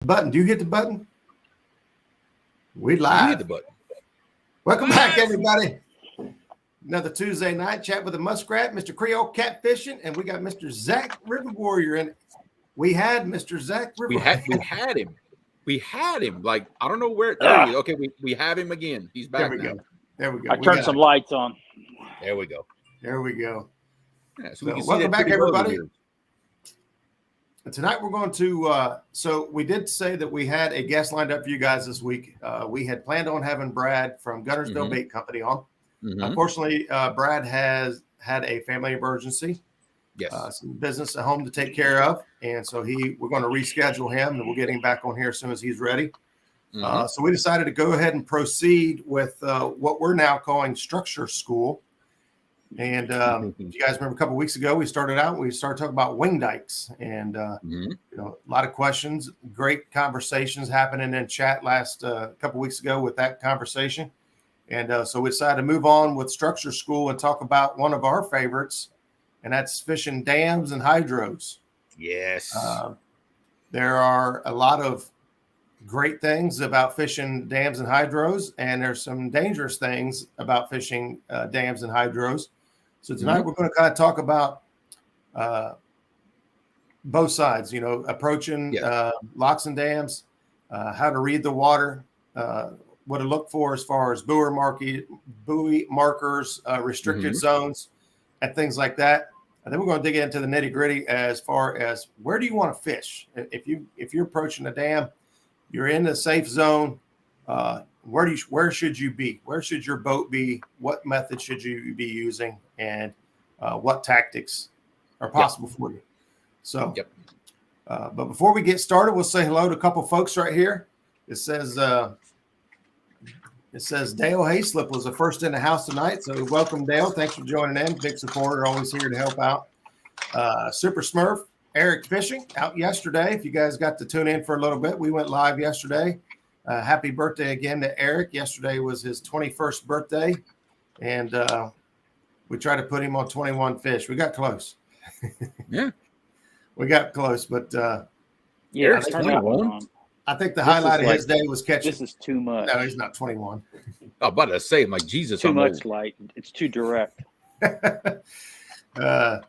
Button. Do you hit the button? We You live. hit the button. Welcome back, everybody. Another Tuesday night chat with the Muskrat, Mr. Creole Catfishing, and we got Mr. Zach River Warrior. And we had Mr. Zach River. We had him. We had him. Like, I don't know where. There he is. Okay, we have him again. He's back now. There we go. I turned some lights on. There we go. There we go. Yeah, so we can see welcome that back, pretty well everybody. here. And tonight we're going to, so we did say that we had a guest lined up for you guys this week. We had planned on having Brad from Gunnersville Bait Company on. Unfortunately, Brad has had a family emergency. Yes. Some business at home to take care of. And so we're going to reschedule him, and we'll get him back on here as soon as he's ready. So we decided to go ahead and proceed with what we're now calling Structure School. And if you guys remember a couple of weeks ago, we started talking about wing dikes, and you know, a lot of questions, great conversations happening in chat last couple of weeks ago with that conversation. And so we decided to move on with Structure School and talk about one of our favorites, and that's fishing dams and hydros. Yes. There are a lot of great things about fishing dams and hydros, and there's some dangerous things about fishing dams and hydros. So tonight we're going to kind of talk about both sides, you know, approaching locks and dams, how to read the water, what to look for as far as buoy markers, restricted zones, and things like that. And then we're going to dig into the nitty gritty as far as where do you want to fish? If you're approaching a dam, you're in the safe zone. Where should you be? Where should your boat be? What method should you be using? And what tactics are possible for you? So, but before we get started, we'll say hello to a couple folks right here. It says Dale Hayslip was the first in the house tonight. So welcome, Dale. Thanks for joining in. Big supporter, always here to help out. Super Smurf, Eric Fishing out yesterday. If you guys got to tune in for a little bit, we went live yesterday. Happy birthday again to Eric. Yesterday was his 21st birthday, and we tried to put him on 21 fish. We got close. Yeah. We got close, but Eric's 21. I think the highlight of his day was catching. This is too much. No, he's not 21. I was about to say, like, Jesus. Too much light. It's too direct. Well,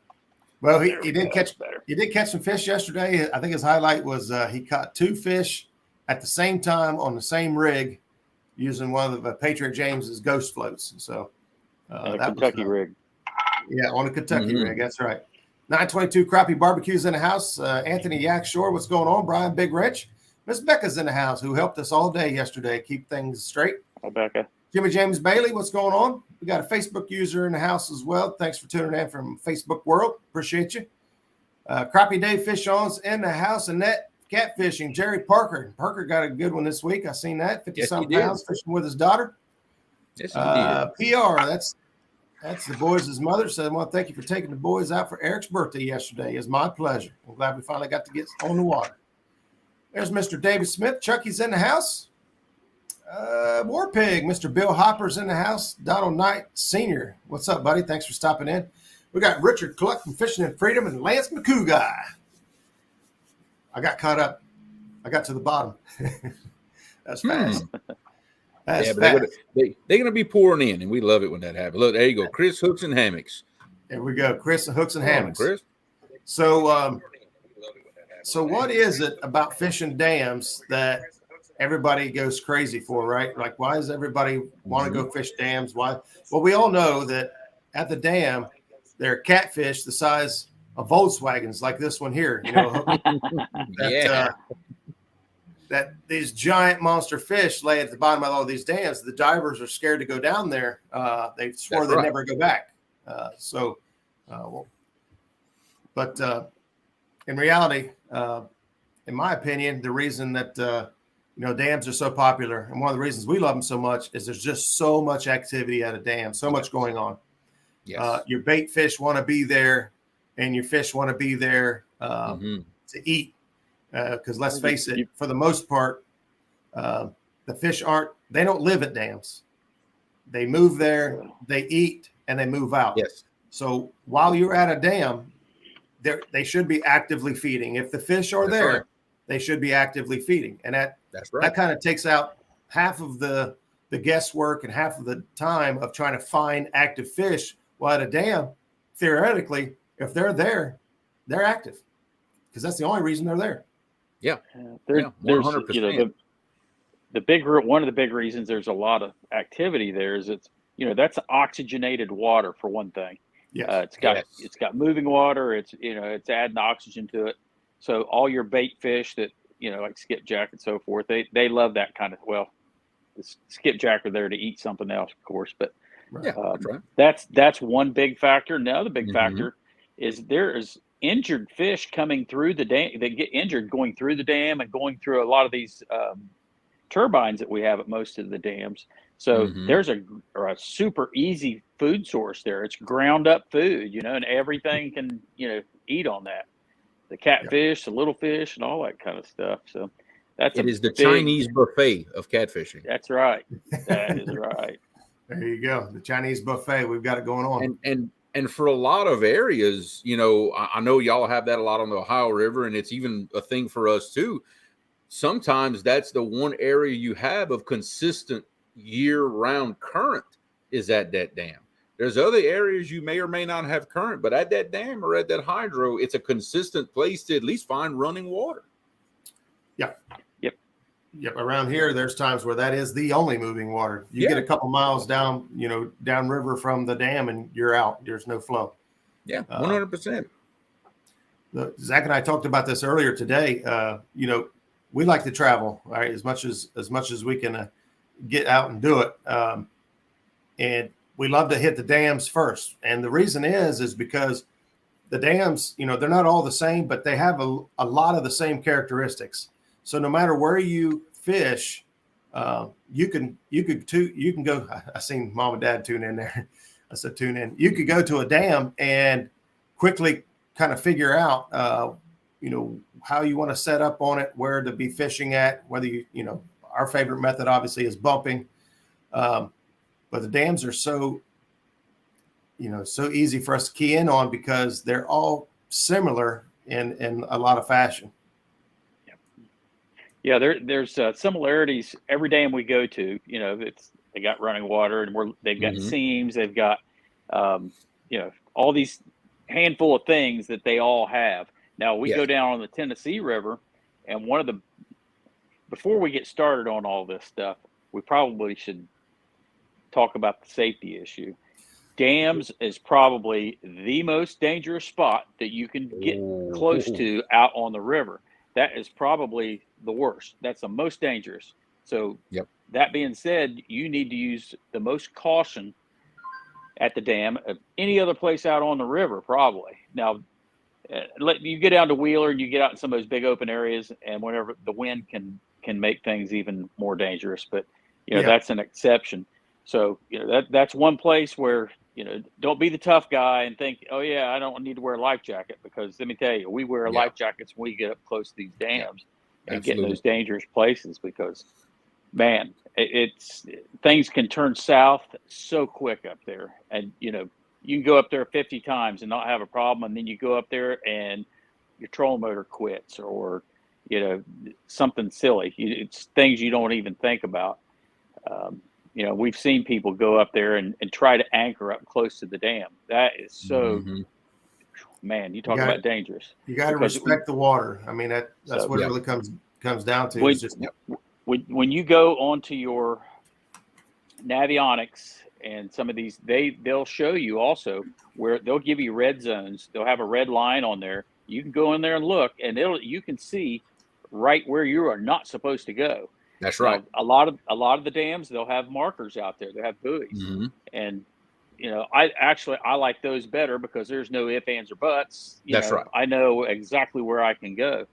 he did catch some fish yesterday. I think his highlight was he caught 2 fish at the same time on the same rig using one of the Patriot James's ghost floats. So that Kentucky rig. Yeah, on a Kentucky rig. That's right. 922 Crappie Barbecues in the house. Anthony Yakshore, what's going on? Brian Big Wrench. Miss Becca's in the house, who helped us all day yesterday keep things straight. Hi, Becca. Jimmy James Bailey, what's going on? We got a Facebook user in the house as well. Thanks for tuning in from Facebook World. Appreciate you. Crappie Dave Fish On's in the house. Annette Catfishing. Jerry Parker. Parker got a good one this week. I seen that. 50-something pounds fishing with his daughter. Yes, he did. PR. That's the boys' mother. Said, I want to thank you for taking the boys out for Eric's birthday yesterday. It's my pleasure. I'm glad we finally got to get on the water. There's Mr. David Smith. Chucky's in the house. War Pig. Mr. Bill Hopper's in the house. Donald Knight Sr. What's up, buddy? Thanks for stopping in. We got Richard Cluck from Fishing and Freedom and Lance McCouguy. I got caught up. I got to the bottom. That's fast. That's yeah, fast. but they're going to be pouring in, and we love it when that happens. Look, there you go. Chris Hooks and Hammocks. There we go. Chris and Hooks and Hammocks. Chris. So what is it about fishing dams that everybody goes crazy for, right? Like, why does everybody want to go fish dams? Why? Well, we all know that at the dam, there are catfish the size of Volkswagens, like this one here. You know, that these giant monster fish lay at the bottom of all these dams. The divers are scared to go down there. They swore they'd never go back. But in reality, in my opinion, the reason that dams are so popular, and one of the reasons we love them so much, is there's just so much activity at a dam, so much going on. Yes. Your bait fish want to be there, and your fish want to be there to eat. Because let's face it, for the most part, the fish they don't live at dams. They move there, they eat, and they move out. Yes. So while you're at a dam, they should be actively feeding. If the fish are there, they should be actively feeding. And that's right. That kind of takes out half of the guesswork and half of the time of trying to find active fish. While at a dam, theoretically, if they're there, they're active because that's the only reason they're there. Yeah, 100%. You know, one of the big reasons there's a lot of activity there is that's oxygenated water for one thing. Yeah, it's got moving water. It's adding oxygen to it. So all your bait fish that like skipjack and so forth, they love that kind of. Well, the skipjack are there to eat something else, of course, but that's one big factor. And the other big factor is there is injured fish coming through the dam. They get injured going through the dam and going through a lot of these turbines that we have at most of the dams. So there's a super easy food source there. It's ground up food, and everything can, eat on that. The catfish, the little fish, and all that kind of stuff. So it is the Chinese buffet of catfishing. That's right. That is right. There you go. The Chinese buffet. We've got it going on. And for a lot of areas, I know y'all have that a lot on the Ohio River, and it's even a thing for us too. Sometimes that's the one area you have of consistent year-round current is at that dam. There's other areas you may or may not have current, but at that dam or at that hydro, it's a consistent place to at least find running water. Yeah. Yep. Around here, there's times where that is the only moving water. You get a couple miles down, downriver from the dam and you're out. There's no flow. Yeah, 100%. Zach and I talked about this earlier today. We like to travel, right? As much as we can get out and do it. And we love to hit the dams first. And the reason is because the dams, they're not all the same, but they have a lot of the same characteristics. So no matter where you fish, you can go. I seen mom and dad tune in there. I said, tune in. You could go to a dam and quickly kind of figure out, how you want to set up on it, where to be fishing at, whether our favorite method obviously is bumping. But the dams are so easy for us to key in on because they're all similar in a lot of fashion. Yeah, there's similarities. Every dam we go to, they got running water and they've got seams, they've got, all these handful of things that they all have. Now we go down on the Tennessee River, and before we get started on all this stuff, we probably should talk about the safety issue. Dams is probably the most dangerous spot that you can get close to out on the river. That is probably the worst. That's the most dangerous. So that being said, you need to use the most caution at the dam of any other place out on the river, probably. Now, you get down to Wheeler and you get out in some of those big open areas, and whenever the wind can make things even more dangerous. But that's an exception. So that's one place where don't be the tough guy and think, oh yeah, I don't need to wear a life jacket, because let me tell you, we wear life jackets when we get up close to these dams and get in those dangerous places, because man, it's things can turn south so quick up there, and you can go up there 50 times and not have a problem, and then you go up there and your trolling motor quits, or something silly. It's things you don't even think about. We've seen people go up there and try to anchor up close to the dam. That is so, man, you talk about dangerous. You got to respect the water. I mean, that's what it really comes down to. When you go onto your Navionics and some of these, they'll show you also where they'll give you red zones. They'll have a red line on there. You can go in there and look, and you can see right where you are not supposed to go. That's right. Now, a lot of the dams, they'll have markers out there. They have buoys, and I like those better because there's no ifs, ands, or buts. That's right. I know exactly where I can go.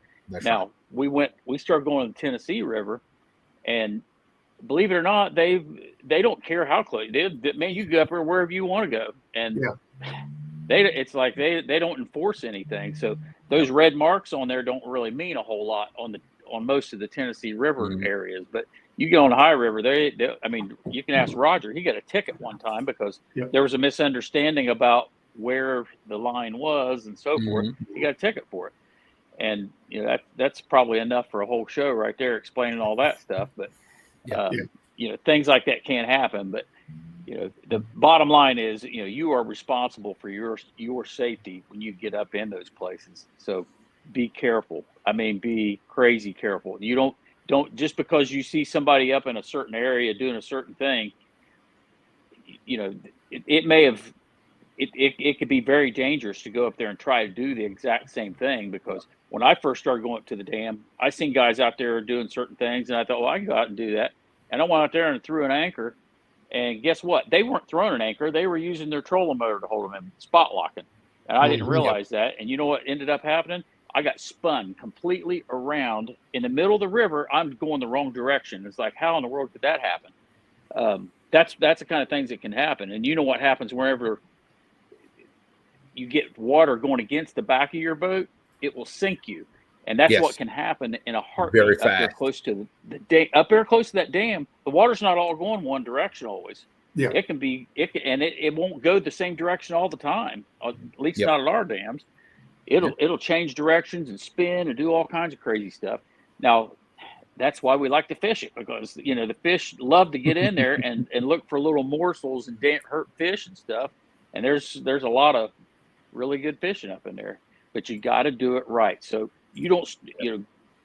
Now we started going to the Tennessee River, and believe it or not, they don't care how close. Man, you go up there wherever you want to go, and it's like they don't enforce anything. So those red marks on there don't really mean a whole lot on most of the Tennessee River areas. But you get on the High River, you can ask Roger. He got a ticket one time because there was a misunderstanding about where the line was and so forth. He got a ticket for it. And that's probably enough for a whole show right there, explaining all that stuff. But things like that can't happen. But the bottom line is, you are responsible for your safety when you get up in those places. So be careful. I mean, be crazy careful. You don't just because you see somebody up in a certain area doing a certain thing, it could be very dangerous to go up there and try to do the exact same thing. Because when I first started going up to the dam, I seen guys out there doing certain things, and I thought, well, I can go out and do that. And I went out there and threw an anchor, and guess what? They weren't throwing an anchor; they were using their trolling motor to hold them in, spot locking. And I didn't realize that. And you know what ended up happening? I got spun completely around in the middle of the river. I'm going the wrong direction. It's like, how in the world could that happen? That's the kind of things that can happen. And you know what happens wherever you get water going against the back of your boat, it will sink you. And that's what can happen in a heartbeat. Very fast. Up there close to up there close to that dam, the water's not all going one direction always. Yeah. It won't go the same direction all the time. At least not at our dams. It'll change directions and spin and do all kinds of crazy stuff. Now, that's why we like to fish it, because the fish love to get in there and look for little morsels and hurt fish and stuff. And there's a lot of really good fishing up in there, but you got to do it right. So you don't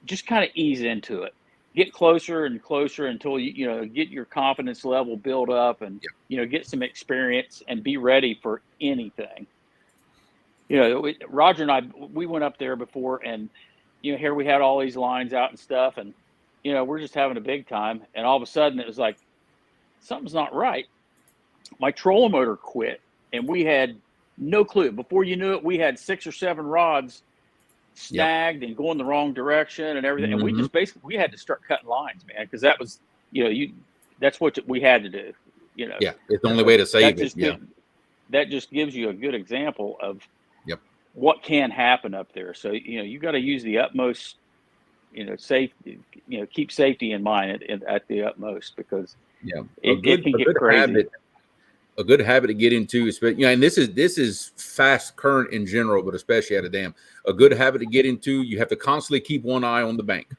just kind of ease into it. Get closer and closer until you get your confidence level build up, and get some experience and be ready for anything. Roger and I, we went up there before, and here we had all these lines out and stuff, and we're just having a big time, and all of a sudden it was like, something's not right. My trolling motor quit, and we had no clue. Before you knew it, we had 6 or 7 rods snagged and going the wrong direction and everything. And we just we had to start cutting lines, man, because that was, that's what we had to do. It's the only way to save it. That just gives you a good example of what can happen up there. So you got to use the utmost, safety. Keep safety in mind at the utmost, because it can get crazy. A good habit to get into, and this is fast current in general, but especially at a dam. A good habit to get into, you have to constantly keep one eye on the bank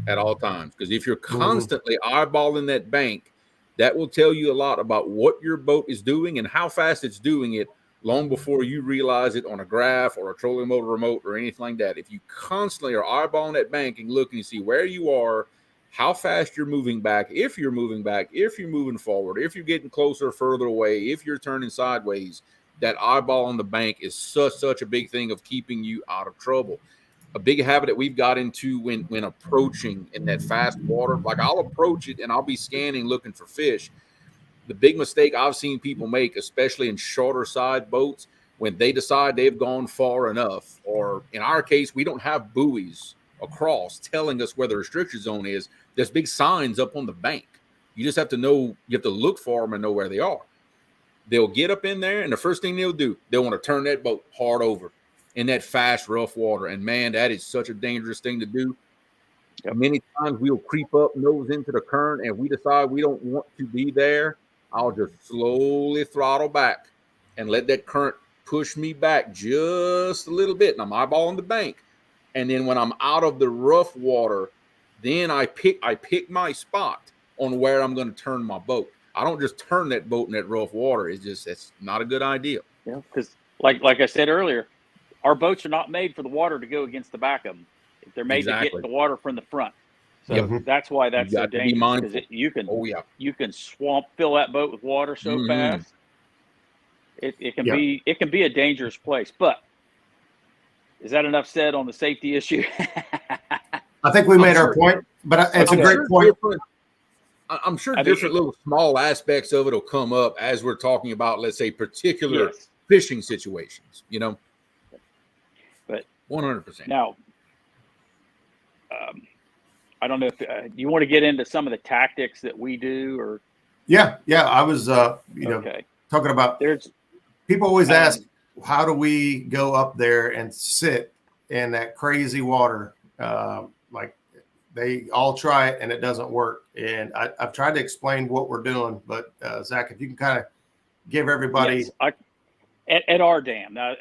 at all times, because if you're constantly eyeballing that bank, that will tell you a lot about what your boat is doing and how fast it's doing it, long before you realize it on a graph or a trolling motor remote or anything like that. If you constantly are eyeballing that bank and looking to see where you are, how fast you're moving back, if you're moving back, if you're moving forward, if you're getting closer or further away, if you're turning sideways, that eyeball on the bank is such a big thing of keeping you out of trouble. A big habit that we've got into when approaching in that fast water, like I'll approach it and I'll be scanning looking for fish. The big mistake I've seen people make, especially in shorter side boats, when they decide they've gone far enough, or in our case, we don't have buoys across telling us where the restriction zone is. There's big signs up on the bank. You just have to know, you have to look for them and know where they are. They'll get up in there, and the first thing they'll do, they'll want to turn that boat hard over in that fast, rough water. And man, that is such a dangerous thing to do. Many times we'll creep up nose into the current, and if we decide we don't want to be there, I'll just slowly throttle back and let that current push me back just a little bit. And I'm eyeballing the bank. And then when I'm out of the rough water, then I pick my spot on where I'm going to turn my boat. I don't just turn that boat in that rough water. It's not a good idea. Yeah, because like I said earlier, our boats are not made for the water to go against the back of them. They're made to get the water from the front. So that's why that's so dangerous, because you can fill that boat with water so fast. It can be a dangerous place. But is that enough said on the safety issue? I think we made our point, but it's a great point. I'm sure different little small aspects of it will come up as we're talking about, let's say, particular fishing situations, But 100%. Now, I don't know if you want to get into some of the tactics that we do, or I was talking about. People always ask, how do we go up there and sit in that crazy water? Like they all try it and it doesn't work. And I've tried to explain what we're doing, but Zach, if you can kind of give everybody at our dam. Now,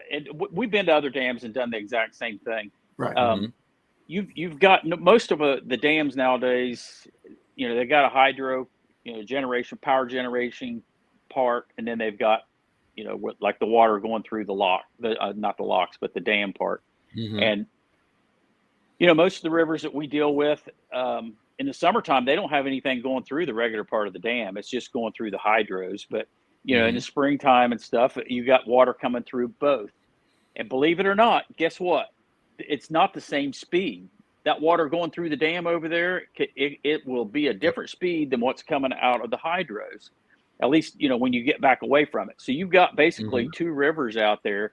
we've been to other dams and done the exact same thing. Right. you've got most of the dams nowadays. You know, they got a hydro, power generation part, and then they've got, like the water going through the lock, not the locks, but the dam part. And most of the rivers that we deal with in the summertime, they don't have anything going through the regular part of the dam. It's just going through the hydros. But in the springtime and stuff, you got water coming through both. And believe it or not, guess what? It's not the same speed. That water going through the dam over there, it will be a different speed than what's coming out of the hydros. At least, when you get back away from it. So you've got basically two rivers out there,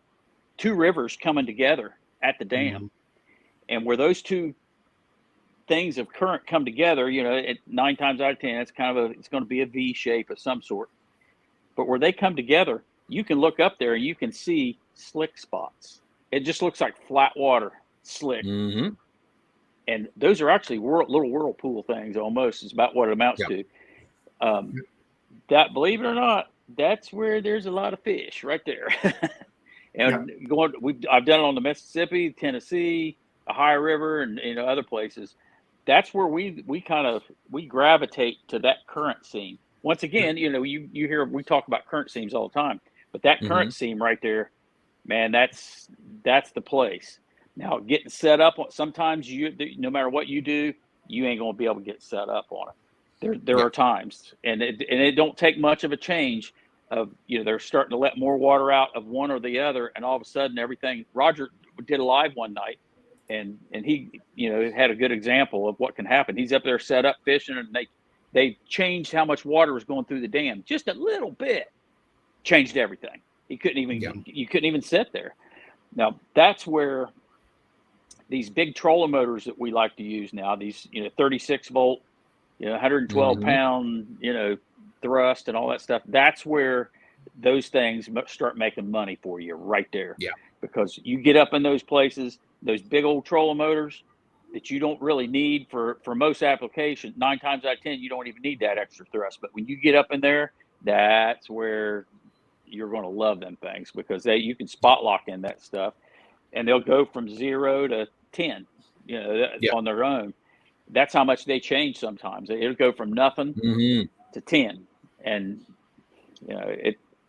two rivers coming together at the dam. And where those two things of current come together, 9 times out of 10, it's going to be a V shape of some sort. But where they come together, you can look up there and you can see slick spots. It just looks like flat water, slick. And those are actually little whirlpool things almost. It's about what it amounts to. That, believe it or not, that's where there's a lot of fish right there. And I've done it on the Mississippi, Tennessee, Ohio River, and other places. That's where we gravitate to that current seam. Once again, you hear we talk about current seams all the time, but that current seam right there, man, that's the place. Now, getting set up, sometimes no matter what you do, you ain't gonna be able to get set up on it. There are times, and it don't take much of a change. Of they're starting to let more water out of one or the other, and all of a sudden everything. Roger did a live one night, and he had a good example of what can happen. He's up there set up fishing, and they changed how much water was going through the dam, just a little bit, changed everything. You couldn't even sit there. Now that's where these big trolling motors that we like to use now, these 36 volt, 112 pound, thrust and all that stuff. That's where those things start making money for you right there. Yeah. Because you get up in those places, those big old trolling motors that you don't really need for most applications. 9 times out of 10, you don't even need that extra thrust. But when you get up in there, that's where you're going to love them things, because you can spot lock in that stuff, and they'll go from 0 to 10, on their own. That's how much they change sometimes. It'll go from nothing to 10. And,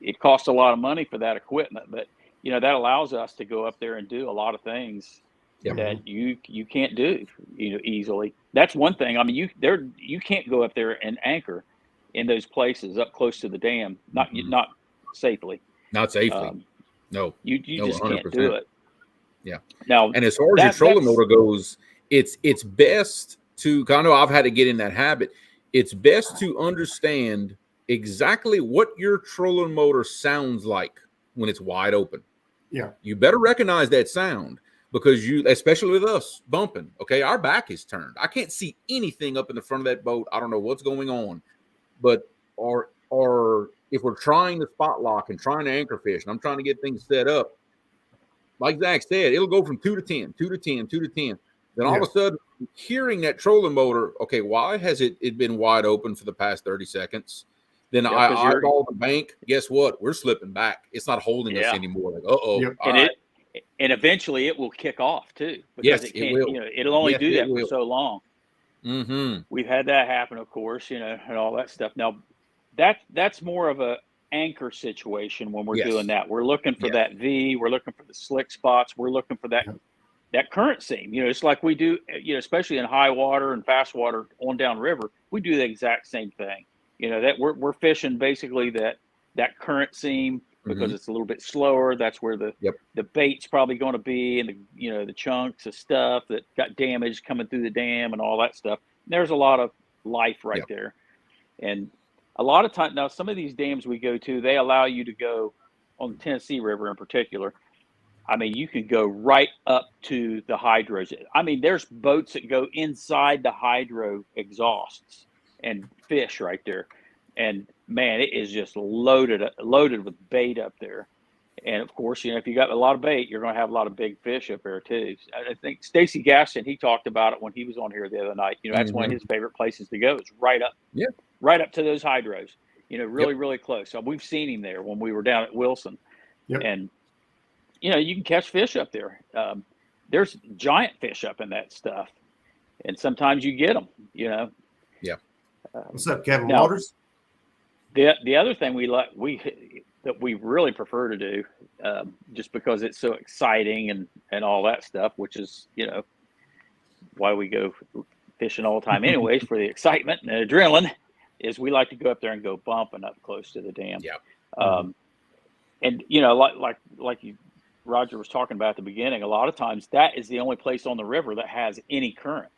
it costs a lot of money for that equipment, but, that allows us to go up there and do a lot of things that you can't do, easily. That's one thing. I mean, you can't go up there and anchor in those places up close to the dam, not safely. Not safely. No. You just 100%. Can't do it. Yeah. Now, and as far as your trolling motor goes, it's best to kind of, I've had to get in that habit. It's best to understand exactly what your trolling motor sounds like when it's wide open. Yeah. You better recognize that sound, because especially with us bumping, okay, our back is turned. I can't see anything up in the front of that boat. I don't know what's going on. But or if we're trying to spot lock and trying to anchor fish, and I'm trying to get things set up, like Zach said, it'll go from 2 to 10, 2 to 10, 2 to 10. Then all of a sudden, hearing that trolling motor, okay, why has it been wide open for the past 30 seconds? Then I eyeball the bank. Guess what? We're slipping back. It's not holding us anymore. Like, and eventually it will kick off too. Because it will. It'll only do that for so long. We've had that happen, of course, and all that stuff. Now, that's more of a anchor situation when we're doing that. We're looking for that V. We're looking for the slick spots. We're looking for that current seam. It's like we do, especially in high water and fast water on down river. We do the exact same thing. That we're fishing basically that current seam, because it's a little bit slower. That's where the bait's probably going to be, and the chunks of stuff that got damaged coming through the dam and all that stuff. There's a lot of life right there. And a lot of times now, some of these dams we go to, they allow you to go on the Tennessee River in particular. I mean, you can go right up to the hydros. I mean, there's boats that go inside the hydro exhausts and fish right there. And man, it is just loaded with bait up there. And of course, if you got a lot of bait, you're going to have a lot of big fish up there too. I think Stacy Gaston, he talked about it when he was on here the other night. That's one of his favorite places to go. Is right up to those hydros. Really close. So we've seen him there when we were down at Wilson, and you can catch fish up there. there's giant fish up in that stuff, and sometimes you get them. Yeah. What's up, Kevin Now, Waters? The other thing that we really prefer to do, just because it's so exciting and all that stuff, which is why we go fishing all the time anyways, for the excitement and the adrenaline, is we like to go up there and go bumping up close to the dam. Yeah. And like Roger was talking about at the beginning, a lot of times that is the only place on the river that has any current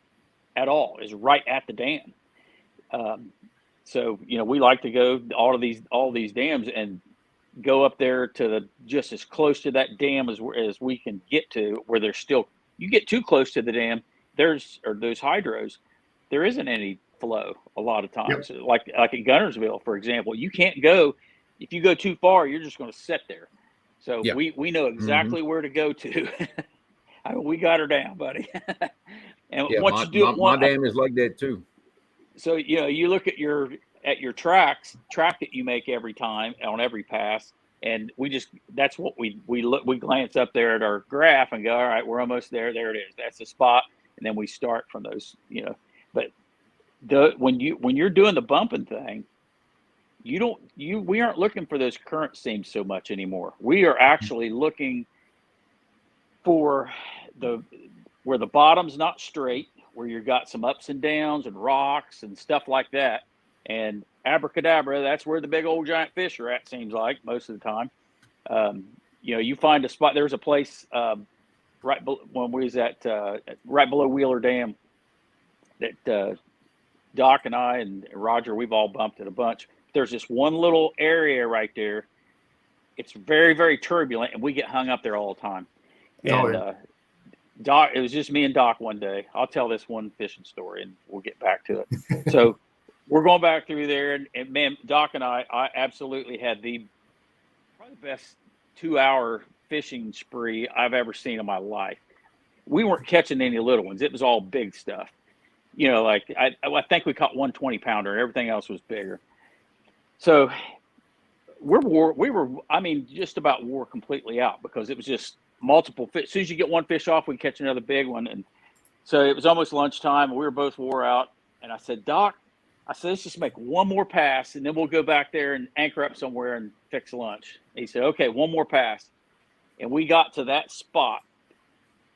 at all, is right at the dam. So we like to go all these dams and go up there to just as close to that dam as we can get to, where there's still, you get too close to the dam, those hydros, there isn't any flow a lot of times. Yep. Like at Gunnersville, for example, you can't go, if you go too far, you're just going to sit there. So yep. we know exactly where to go to. I mean, we got her down, buddy. And once you do my dam is like that too. So you look at your track that you make every time on every pass, and that's what we glance up there at our graph and go, all right, we're almost there. There it is. That's the spot, and then we start from those. But when you're doing the bumping thing, we aren't looking for those current seams so much anymore. We are actually looking for where the bottom's not straight, where you've got some ups and downs and rocks and stuff like that. And abracadabra, that's where the big old giant fish are at, seems like, most of the time. You find a spot, there's a place right below Wheeler Dam that Doc and I and Roger, we've all bumped it a bunch. There's this one little area right there. It's very, very turbulent, and we get hung up there all the time. And Doc, it was just me and Doc one day. I'll tell this one fishing story, and we'll get back to it. So we're going back through there, and man, Doc and I absolutely had probably the best 2-hour fishing spree I've ever seen in my life. We weren't catching any little ones. It was all big stuff. Like I think we caught 1 20-pounder, and everything else was bigger. So we were just about wore completely out, because it was just multiple fish. As soon as you get one fish off, we catch another big one. And so it was almost lunchtime, and we were both wore out. And I said, Doc, let's just make one more pass, and then we'll go back there and anchor up somewhere and fix lunch. And he said, okay, one more pass. And we got to that spot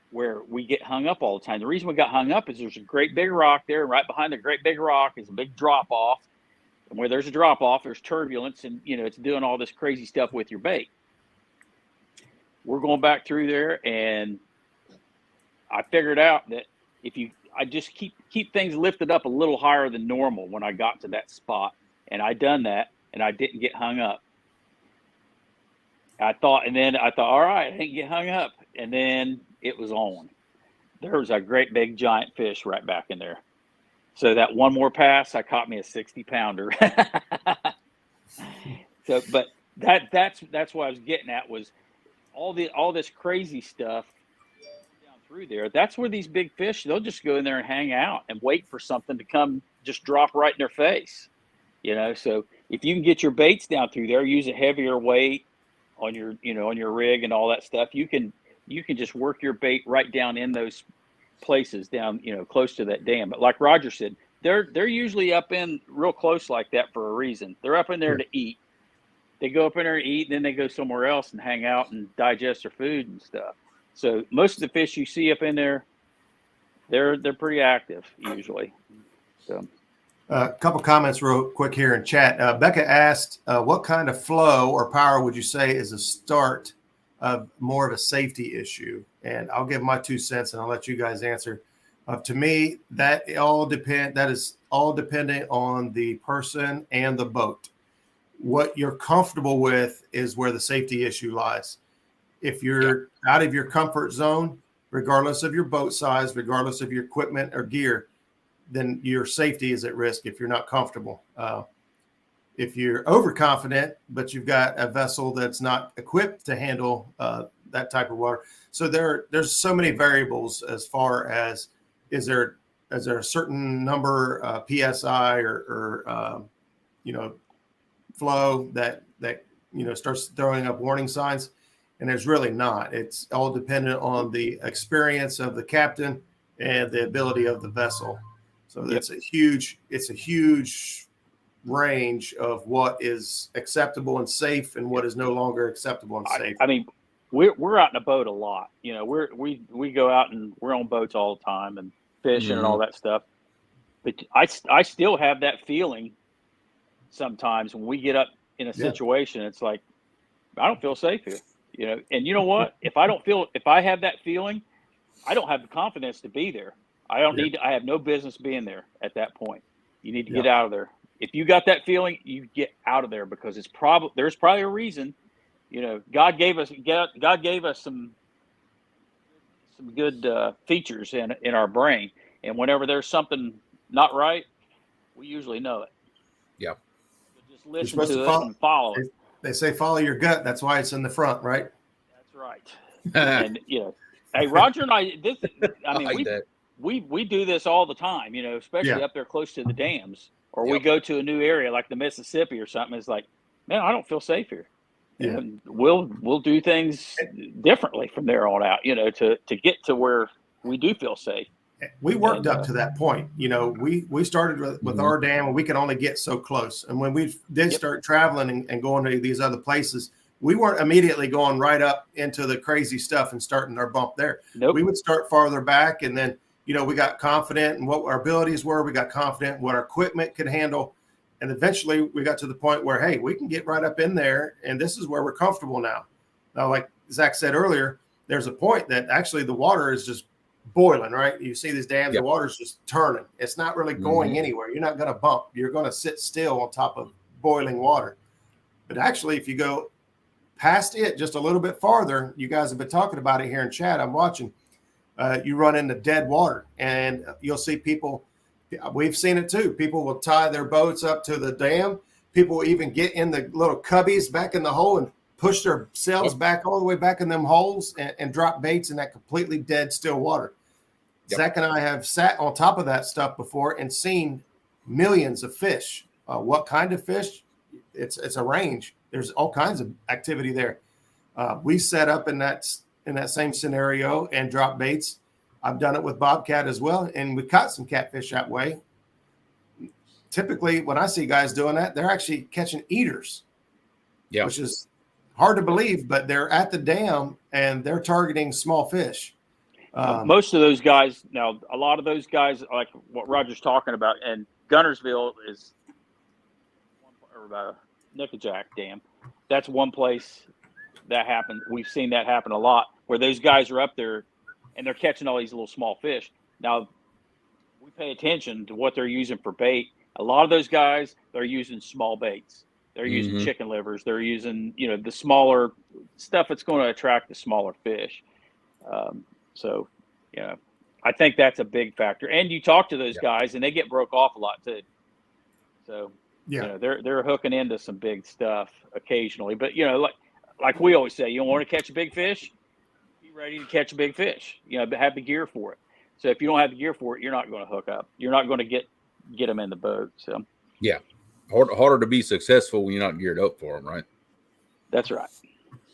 where we get hung up all the time. The reason we got hung up is there's a great big rock there, and right behind the great big rock is a big drop off. And where there's a drop off, there's turbulence, and it's doing all this crazy stuff with your bait. We're going back through there, and I figured out that I just keep things lifted up a little higher than normal when I got to that spot, and I done that, and I didn't get hung up. I thought, all right, I didn't get hung up, and then it was on. There was a great big giant fish right back in there. So that one more pass, I caught me a 60-pounder. So, but that's what I was getting at, was all this crazy stuff down through there. That's where these big fish, they'll just go in there and hang out and wait for something to come, just drop right in their face. So if you can get your baits down through there, use a heavier weight on your rig and all that stuff, you can just work your bait right down in those places down, close to that dam. But like Roger said, they're usually up in real close like that for a reason. They're up in there to eat. They go up in there and eat, and then they go somewhere else and hang out and digest their food and stuff. So most of the fish you see up in there, they're pretty active usually. So a couple comments real quick here in chat. Becca asked, what kind of flow or power would you say is a start of more of a safety issue? And I'll give my 2 cents, and I'll let you guys answer. To me, that is all dependent on the person and the boat. What you're comfortable with is where the safety issue lies. If you're out of your comfort zone, regardless of your boat size, regardless of your equipment or gear, then your safety is at risk if you're not comfortable. If you're overconfident, but you've got a vessel that's not equipped to handle that type of water. So there's so many variables as far as, is there a certain number PSI or flow that starts throwing up warning signs. and there's really not. It's all dependent on the experience of the captain and the ability of the vessel. So that's a huge range of what is acceptable and safe and what is no longer acceptable and safe. I mean, we're out in a boat a lot. You know, we go out and we're on boats all the time and fishing and all that stuff. But I still have that feeling sometimes when we get up in a situation. It's like, I don't feel safe here. You know, and you know what? If I have that feeling, I don't have the confidence to be there. I have no business being there at that point. You need to get out of there. If you got that feeling, you get out of there, because there's probably a reason. You know, God gave us some good features in our brain, and whenever there's something not right, we usually know it. Yeah. So just listen to it and follow it. They say follow your gut. That's why it's in the front, right? That's right. And hey, Roger and I we do this all the time. You know, especially up there close to the dams, or we go to a new area like the Mississippi or something. It's like, man, I don't feel safe here. Yeah. And we'll do things differently from there on out, you know, to get to where we do feel safe. We worked up to that point. You know, we started with our dam, and we could only get so close. And when we did start traveling and going to these other places, we weren't immediately going right up into the crazy stuff and starting our bump there. Nope. We would start farther back, and then, you know, we got confident in what our abilities were. We got confident in what our equipment could handle. And eventually we got to the point where, hey, we can get right up in there, and this is where we're comfortable now. Now, like Zach said earlier, there's a point that actually the water is just boiling, right? You see these dams, the water's just turning. It's not really going anywhere. You're not going to bump. You're going to sit still on top of boiling water. But actually, if you go past it just a little bit farther, you guys have been talking about it here in chat, I'm watching, you run into dead water, and you'll see people. We've seen it too. People will tie their boats up to the dam. People will even get in the little cubbies back in the hole and push their sails back all the way back in them holes and drop baits in that completely dead, still water. Zach and I have sat on top of that stuff before and seen millions of fish. What kind of fish? It's a range. There's all kinds of activity there. We set up in that same scenario and drop baits. I've done it with bobcat as well, and we caught some catfish that way. Typically, when I see guys doing that, they're actually catching eaters, which is hard to believe, but they're at the dam and they're targeting small fish. Most of those guys, now a lot of those guys, like what Roger's talking about, and Gunnersville is Nickajack Dam. That's one place that happened. We've seen that happen a lot, where those guys are up there and they're catching all these little small fish. Now, we pay attention to what they're using for bait. A lot of those guys, they're using small baits. They're using chicken livers. They're using, you know, the smaller stuff that's going to attract the smaller fish. So, you know, I think that's a big factor. And you talk to those guys, and they get broke off a lot too. So, you know, they're hooking into some big stuff occasionally. But, you know, like we always say, you don't want to catch a big fish, be ready to catch a big fish. You know, have the gear for it. So if you don't have the gear for it, you're not going to hook up. You're not going to get them in the boat. So harder to be successful when you're not geared up for them, right? That's right.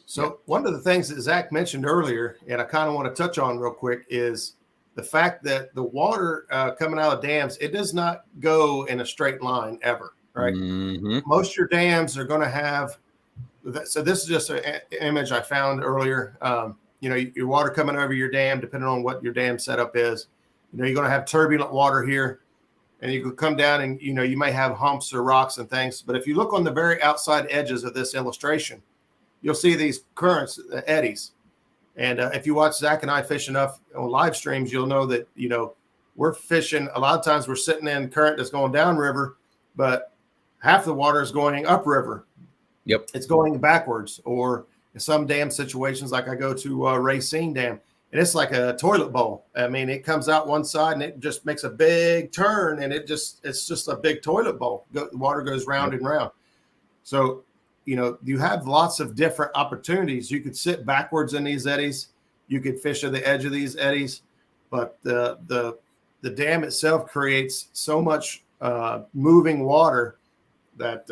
So one of the things that Zach mentioned earlier, and I kind of want to touch on real quick, is the fact that the water coming out of dams, it does not go in a straight line ever, right? Most of your dams are going to have. So this is just an image I found earlier. You know, your water coming over your dam, depending on what your dam setup is, you know, you're going to have turbulent water here, and you could come down and, you know, you may have humps or rocks and things. But if you look on the very outside edges of this illustration, you'll see these currents, the eddies. And if you watch Zach and I fish enough on live streams, you'll know that, you know, we're fishing. A lot of times we're sitting in current that's going downriver, but half the water is going upriver. Yep. It's going backwards. Or in some dam situations, like I go to Racine Dam, and it's like a toilet bowl. I mean, it comes out one side and it just makes a big turn, and it's just a big toilet bowl. The water goes round and round. So, you know, you have lots of different opportunities. You could sit backwards in these eddies. You could fish at the edge of these eddies, but the dam itself creates so much moving water that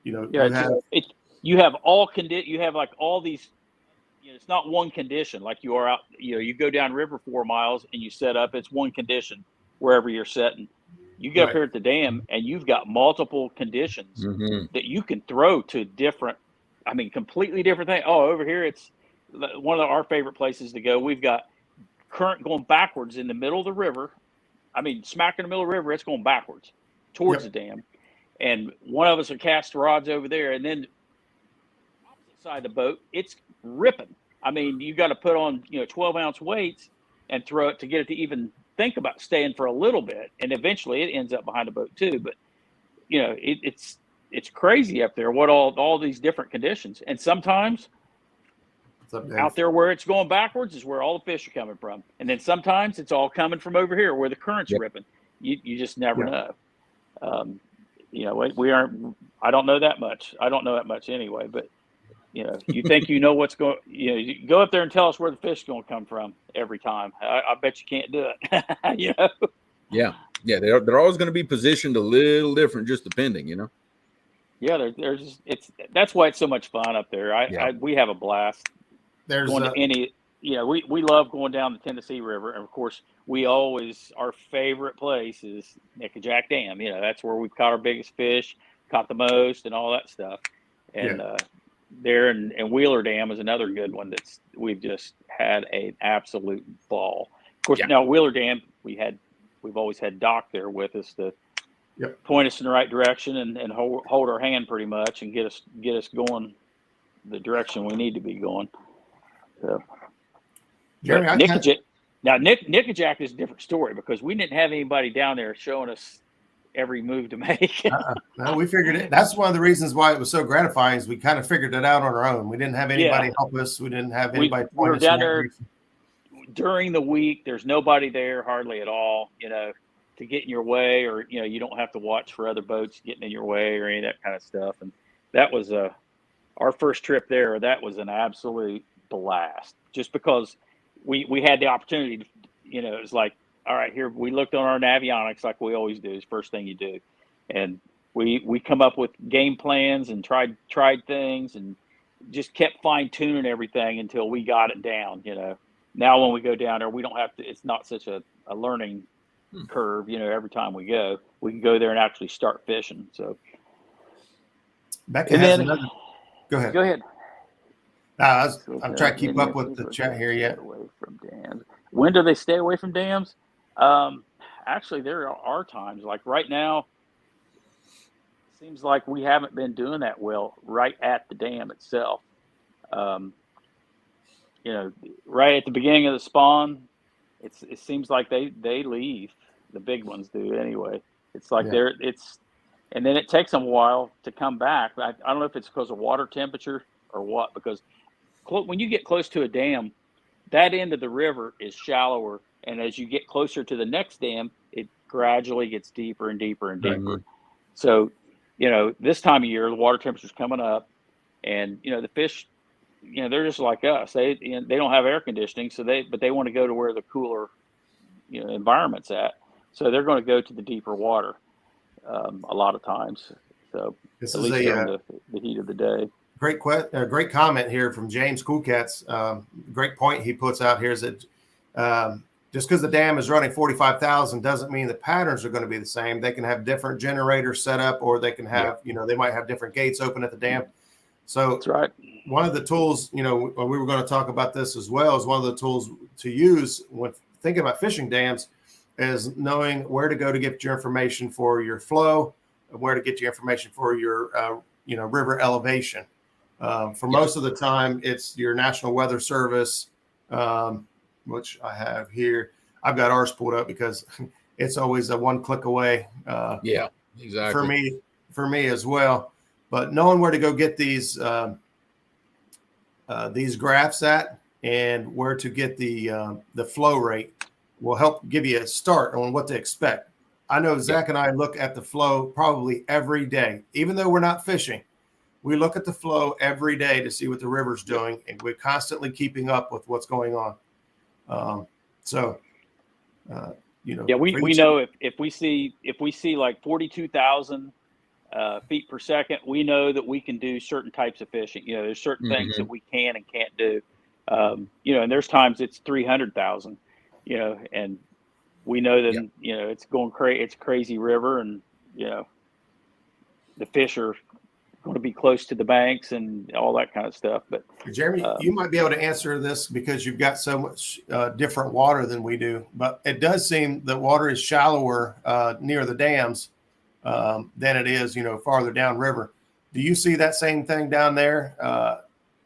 you know, you have like all these it's not one condition like you are out. You go down river 4 miles and you set up. It's one condition wherever you're setting. You get up here at the dam and you've got multiple conditions that you can throw to different. I mean, completely different thing. Oh, over here it's one of our favorite places to go. We've got current going backwards in the middle of the river. I mean, smack in the middle of the river, it's going backwards towards the dam. And one of us will cast rods over there, and then opposite side of the boat, it's ripping. I mean, you got to put on 12-ounce weights and throw it to get it to even think about staying for a little bit, and eventually it ends up behind the boat too. But it's crazy up there what all these different conditions, and sometimes out there where it's going backwards is where all the fish are coming from, and then sometimes it's all coming from over here where the current's ripping. You just never know. We aren't. I don't know that much. I don't know that much anyway. But you think what's going. You go up there and tell us where the fish is going to come from every time. I bet you can't do it. Yeah. They're always going to be positioned a little different, just depending. Yeah, that's why it's so much fun up there. We have a blast. Going to any. We love going down the Tennessee River, and of course, our favorite place is Nickajack Dam. That's where we've caught our biggest fish, caught the most, and all that stuff. And there and Wheeler Dam is another good one that's we've just had an absolute ball. Of course, now Wheeler Dam, we've always had Doc there with us to point us in the right direction and hold our hand pretty much and get us going the direction we need to be going. So. Jeremy, Nickajack is a different story because we didn't have anybody down there showing us every move to make. No, we figured it. That's one of the reasons why it was so gratifying is we kind of figured it out on our own. We didn't have anybody help us. We didn't have anybody point us down there during the week. There's nobody there hardly at all, to get in your way, or you don't have to watch for other boats getting in your way or any of that kind of stuff. And that was our first trip there. That was an absolute blast, just because we had the opportunity to, it was like, all right, here we looked on our navionics like we always do. Is first thing you do, and we come up with game plans and tried things and just kept fine tuning everything until we got it down. Now when we go down there, we don't have to. It's not such a learning curve. Every time we go, we can go there and actually start fishing. So, Becca has another. Go ahead. Go ahead. I'm trying to keep up with the chat here yet. Away from dams. When do they stay away from dams? Actually, there are times like right now. It seems like we haven't been doing that well right at the dam itself. Right at the beginning of the spawn, it seems like they leave. The big ones do anyway. It's like and then it takes them a while to come back. I don't know if it's because of water temperature or what, because when you get close to a dam, that end of the river is shallower, and as you get closer to the next dam, it gradually gets deeper and deeper and deeper. So, this time of year, the water temperature's coming up, and the fish, they're just like us. They don't have air conditioning, but they want to go to where the cooler, environment's at. So they're going to go to the deeper water a lot of times. So this at is least during the heat of the day. Great comment here from James Coolcats. Great point he puts out here is that just because the dam is running 45,000 doesn't mean the patterns are going to be the same. They can have different generators set up, or they can have, they might have different gates open at the dam. So that's right. One of the tools, we were going to talk about this as well, is one of the tools to use when thinking about fishing dams is knowing where to go to get your information for your flow, and where to get your information for your, river elevation. For most of the time, it's your National Weather Service, which I have here. I've got ours pulled up because it's always a one click away. Exactly. For me as well. But knowing where to go get these graphs at and where to get the flow rate will help give you a start on what to expect. I know Zach and I look at the flow probably every day, even though we're not fishing. We look at the flow every day to see what the river's doing, and we're constantly keeping up with what's going on. We know if we see like 42,000 feet per second, we know that we can do certain types of fishing. There's certain things that we can and can't do. You know, and there's times it's 300,000, you know, and we know that, you know, it's going crazy. It's a crazy river, and, you know, the fish are going to be close to the banks and all that kind of stuff. But Jeremy, you might be able to answer this because you've got so much different water than we do. But it does seem the water is shallower near the dams than it is, you know, farther downriver. Do you see that same thing down there,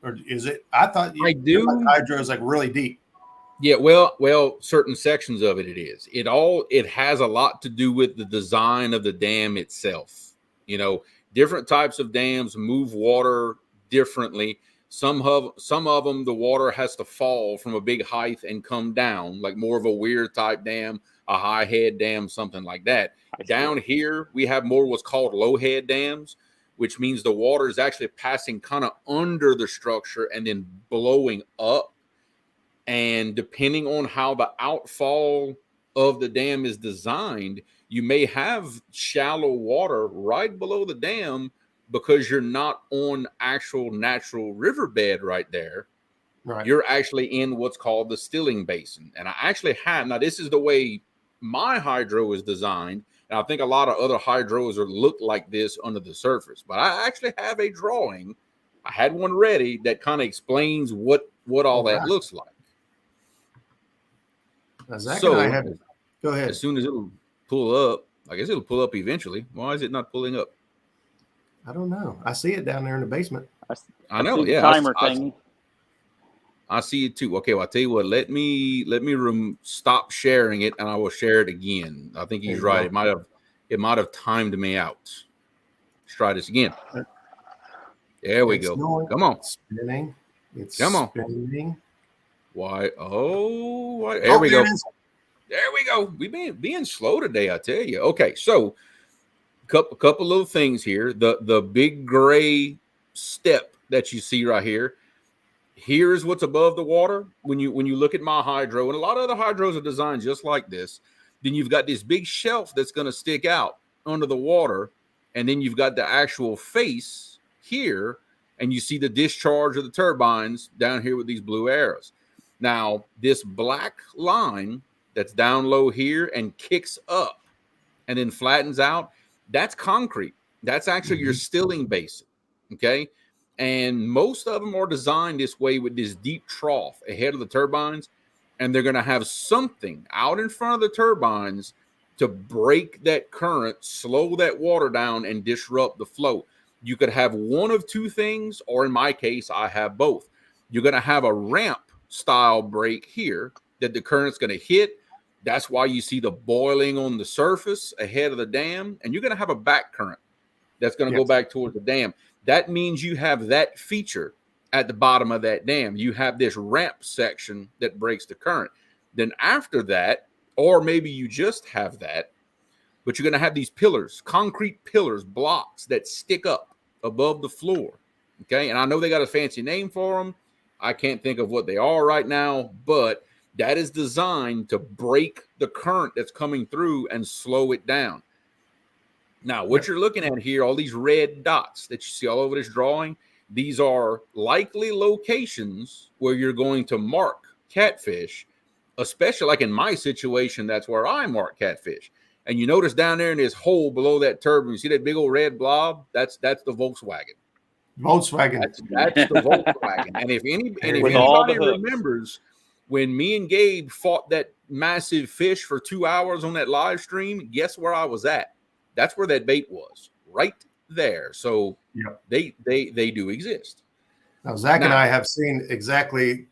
or is it? I thought I do. Hydro is like really deep. Yeah, well, certain sections of it is. It has a lot to do with the design of the dam itself. You know, different types of dams move water differently. Some of them, the water has to fall from a big height and come down, like more of a weir type dam, a high head dam, something like that. Down here, we have more what's called low head dams, which means the water is actually passing kind of under the structure and then blowing up. And depending on how the outfall of the dam is designed, you may have shallow water right below the dam because you're not on actual natural riverbed right there. Right. You're actually in what's called the stilling basin. And I actually have, now this is the way my hydro is designed. And I think a lot of other hydros look like this under the surface. But I actually have a drawing. I had one ready that kind of explains what all that looks like. Zach and I have, go ahead. As soon as it'll pull up, I guess it'll pull up eventually. Why is it not pulling up? I don't know. I see it down there in the basement. I know. Yeah, timer thing. I see it too. Okay, well, I'll tell you what. Let me stop sharing it, and I will share it again. I think he's right. It might have timed me out. Let's try this again. There we go. Come on. Spinning. Come on. Spinning. Why? There we go. There we go. We've been being slow today, I tell you. Okay, so couple little things here. The big gray step that you see right here. Here's what's above the water. When you look at my hydro, and a lot of other hydros are designed just like this, then you've got this big shelf that's going to stick out under the water, and then you've got the actual face here, and you see the discharge of the turbines down here with these blue arrows. Now, this black line that's down low here and kicks up and then flattens out, that's concrete. That's actually your stilling basin, okay? And most of them are designed this way with this deep trough ahead of the turbines, and they're going to have something out in front of the turbines to break that current, slow that water down, and disrupt the flow. You could have one of two things, or in my case, I have both. You're going to have a ramp style break here that the current's going to hit. That's why you see the boiling on the surface ahead of the dam, and you're going to have a back current that's going to go back towards the dam. That means you have that feature at the bottom of that dam. You have this ramp section that breaks the current. Then after that, or maybe you just have that, but you're going to have these pillars, concrete pillars, blocks that stick up above the floor. Okay. And I know they got a fancy name for them. I can't think of what they are right now, but that is designed to break the current that's coming through and slow it down. Now, what you're looking at here, all these red dots that you see all over this drawing, these are likely locations where you're going to mark catfish, especially like in my situation, that's where I mark catfish. And you notice down there in this hole below that turbine, you see that big old red blob? That's the Volkswagen. That's the Volkswagen. And if anybody remembers when me and Gabe fought that massive fish for 2 hours on that live stream, guess where I was at? That's where that bait was, right there. So they do exist. Now, Zach and I have seen exactly,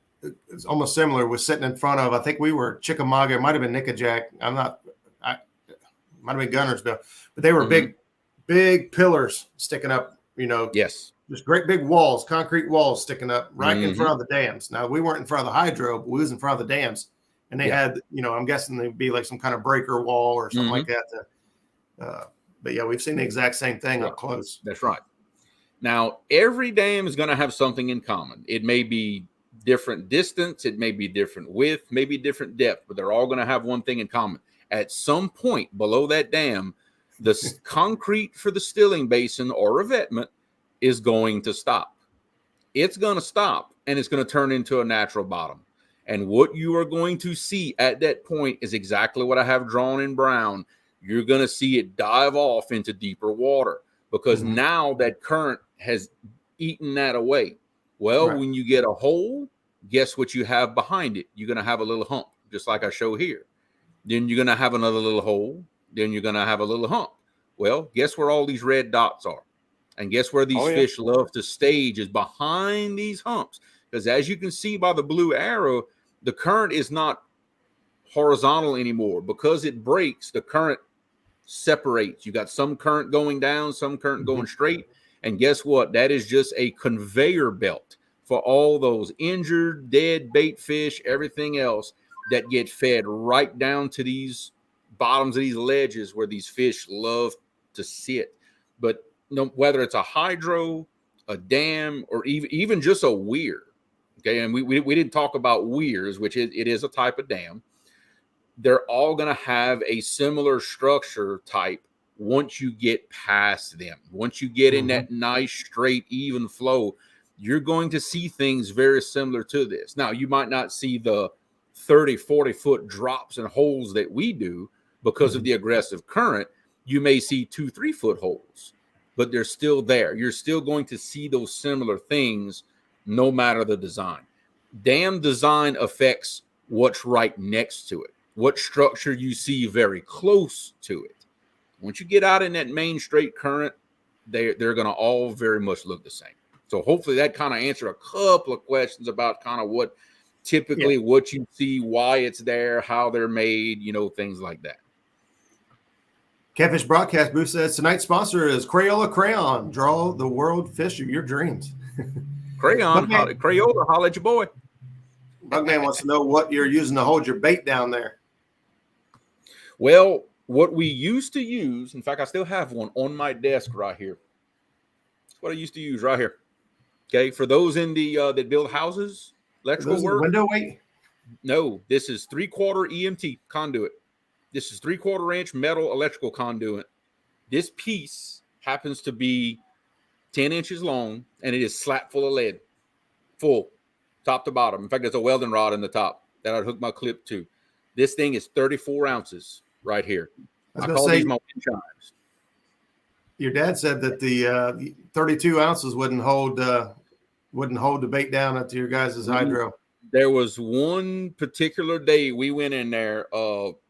it's almost similar. We're sitting in front of, I think we were Chickamauga, it might have been Nickajack. Might have been Gunnersville, but they were big pillars sticking up, Yes. Just great big walls, concrete walls sticking up right in front of the dams. Now, we weren't in front of the hydro, but we was in front of the dams. And they had, I'm guessing they'd be like some kind of breaker wall or something like that. But yeah, we've seen the exact same thing up close. That's right. Now, every dam is going to have something in common. It may be different distance, it may be different width, maybe different depth, but they're all going to have one thing in common. At some point below that dam, the concrete for the stilling basin or revetment is going to stop. it's going to stop and it's going to turn into a natural bottom. And what you are going to see at that point is exactly what I have drawn in brown. You're going to see it dive off into deeper water because now that current has eaten that away. Well, when you get a hole, guess what you have behind it? You're going to have a little hump, just like I show here. Then you're going to have another little hole. Then you're going to have a little hump. Well, guess where all these red dots are? And guess where these fish love to stage is behind these humps. Because as you can see by the blue arrow, the current is not horizontal anymore. Because it breaks, the current separates. You got some current going down, some current going straight. And guess what? That is just a conveyor belt for all those injured, dead bait fish, everything else that get fed right down to these bottoms of these ledges where these fish love to sit. But whether it's a hydro, a dam, or even just a weir, okay, and we didn't talk about weirs, which it is a type of dam. They're all going to have a similar structure type once you get past them. Once you get in that nice, straight, even flow, you're going to see things very similar to this. Now, you might not see the 30, 40-foot drops and holes that we do because of the aggressive current. You may see 2, 3-foot holes, but they're still there. You're still going to see those similar things no matter the design. Dam design affects what's right next to it, what structure you see very close to it. Once you get out in that main straight current, they're going to all very much look the same. So hopefully that kind of answered a couple of questions about kind of what typically what you see, why it's there, how they're made, things like that. Catfish Broadcast Booth says tonight's sponsor is Creole Crayon. Draw the world fish of your dreams. Crayon, Creole, holla at your boy. Bugman wants to know what you're using to hold your bait down there. Well, what we used to use, in fact, I still have one on my desk right here. That's what I used to use right here. Okay, for those in the that build houses, electrical work. Window weight? No, this is 3/4 EMT conduit. This is 3/4 inch metal electrical conduit. This piece happens to be 10 inches long, and it is slap full of lead, full, top to bottom. In fact, there's a welding rod in the top that I'd hook my clip to. This thing is 34 ounces right here. I call these my wind chimes. Your dad said that the 32 ounces wouldn't hold the bait down at your guys' hydro. There was one particular day we went in there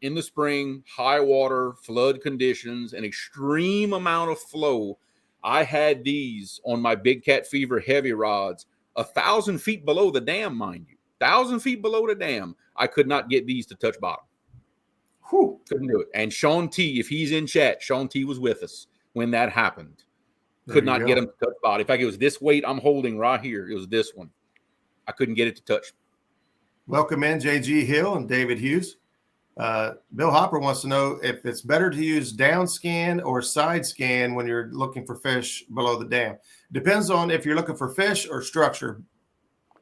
in the spring, high water, flood conditions, an extreme amount of flow. I had these on my Big Cat Fever heavy rods 1,000 feet below the dam, mind you. 1,000 feet below the dam. I could not get these to touch bottom. Whew. Couldn't do it. And Sean T, if he's in chat, Sean T was with us when that happened. Could not get him to touch bottom. In fact, it was this weight I'm holding right here. It was this one. I couldn't get it to touch. Welcome in JG Hill and David Hughes. Bill Hopper wants to know if it's better to use down scan or side scan when you're looking for fish below the dam. Depends on if you're looking for fish or structure.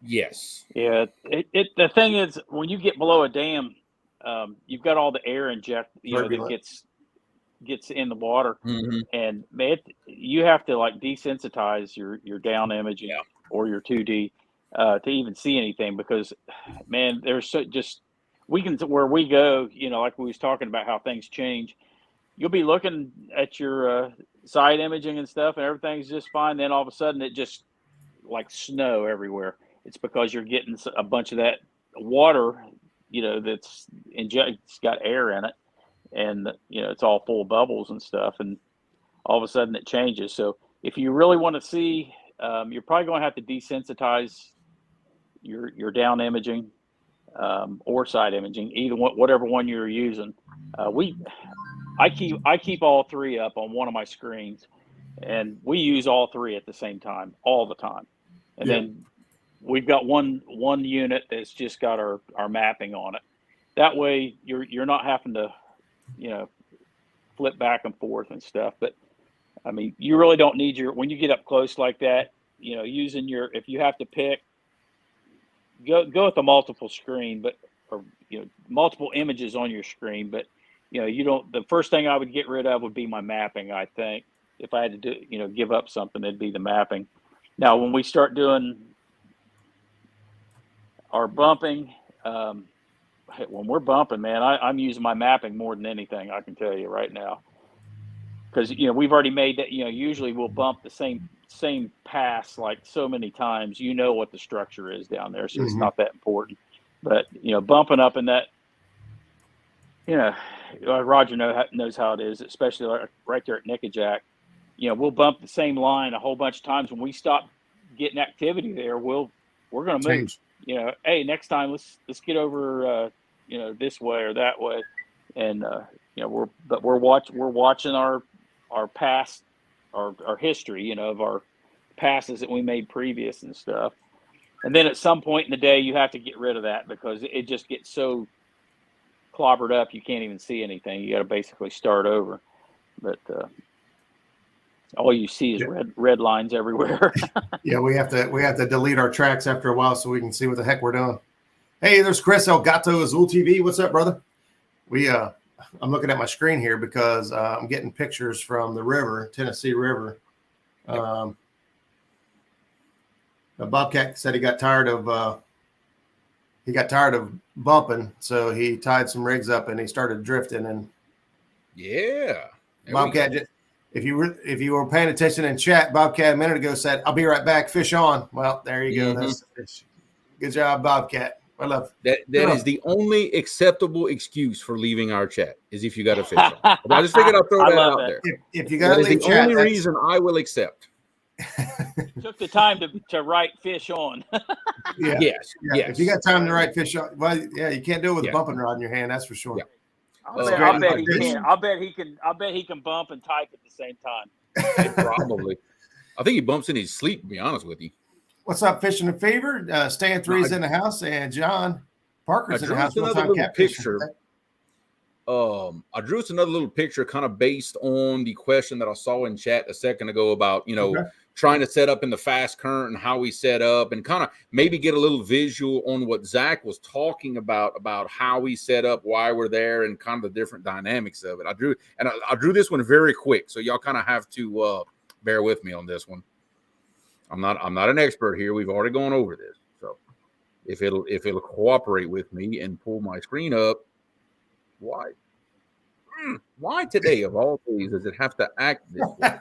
Yes. Yeah. The thing is, when you get below a dam, you've got all the air that gets in the water, and you have to like desensitize your down imaging or your 2D to even see anything, because man, there's where we go, like we was talking about how things change. You'll be looking at your side imaging and stuff, and everything's just fine. Then all of a sudden, it just like snow everywhere. It's because you're getting a bunch of that water, that's injected, it's got air in it, and it's all full of bubbles and stuff, and all of a sudden it changes. So if you really want to see, you're probably going to have to desensitize your down imaging or side imaging, either whatever one you're using. I keep all three up on one of my screens, and we use all three at the same time all the time. And then we've got one unit that's just got our mapping on it. That way you're not having to flip back and forth and stuff. But I mean, you really don't need when you get up close like that, using if you have to pick, go with a multiple screen, or multiple images on your screen. But the first thing I would get rid of would be my mapping. I think if I had to give up something, it'd be the mapping. Now, when we start doing are bumping. When we're bumping, man, I'm using my mapping more than anything, I can tell you right now. Because, we've already made that, usually we'll bump the same pass like so many times, what the structure is down there. So it's not that important. But, bumping up in that, Roger knows how it is, especially right there at Nickajack. We'll bump the same line a whole bunch of times. When we stop getting activity there, we're going to move. Hey, next time let's get over this way or that way, and we're watching our past, our history, of our passes that we made previous and stuff. And then at some point in the day, you have to get rid of that because it just gets so clobbered up you can't even see anything. You got to basically start over. But all you see is red lines everywhere. Yeah, we have to delete our tracks after a while so we can see what the heck we're doing. Hey, there's Chris El Gato Azul TV. What's up, brother? I'm looking at my screen here because I'm getting pictures from the river, Tennessee River. Bobcat said he got tired of bumping, so he tied some rigs up and he started drifting. And Bobcat, if you were paying attention in chat, Bobcat a minute ago said, "I'll be right back. Fish on." Well, there you go. That's the fish. Good job, Bobcat. I love that. That is the only acceptable excuse for leaving our chat is if you got a fish on. I just figured I'll throw that out there. If you got to leave the only reason I will accept. Took the time to write fish on. Yes. If you got time to write fish on, well, yeah, you can't do it with a bumping rod in your hand. That's for sure. Yeah. I'll bet he can. I'll bet he can bump and type at the same time. Probably. I think he bumps in his sleep, to be honest with you. What's up, Fishing in Favor? Stan Three's in the house, and John Parker's in the house. Another little picture. I drew us another little picture kind of based on the question that I saw in chat a second ago about, trying to set up in the fast current and how we set up and kind of maybe get a little visual on what Zach was talking about how we set up, why we're there, and kind of the different dynamics of it. I drew this one very quick, so y'all kind of have to bear with me on this one. I'm not an expert here. We've already gone over this. So if it'll cooperate with me and pull my screen up, why today of all days does it have to act this way?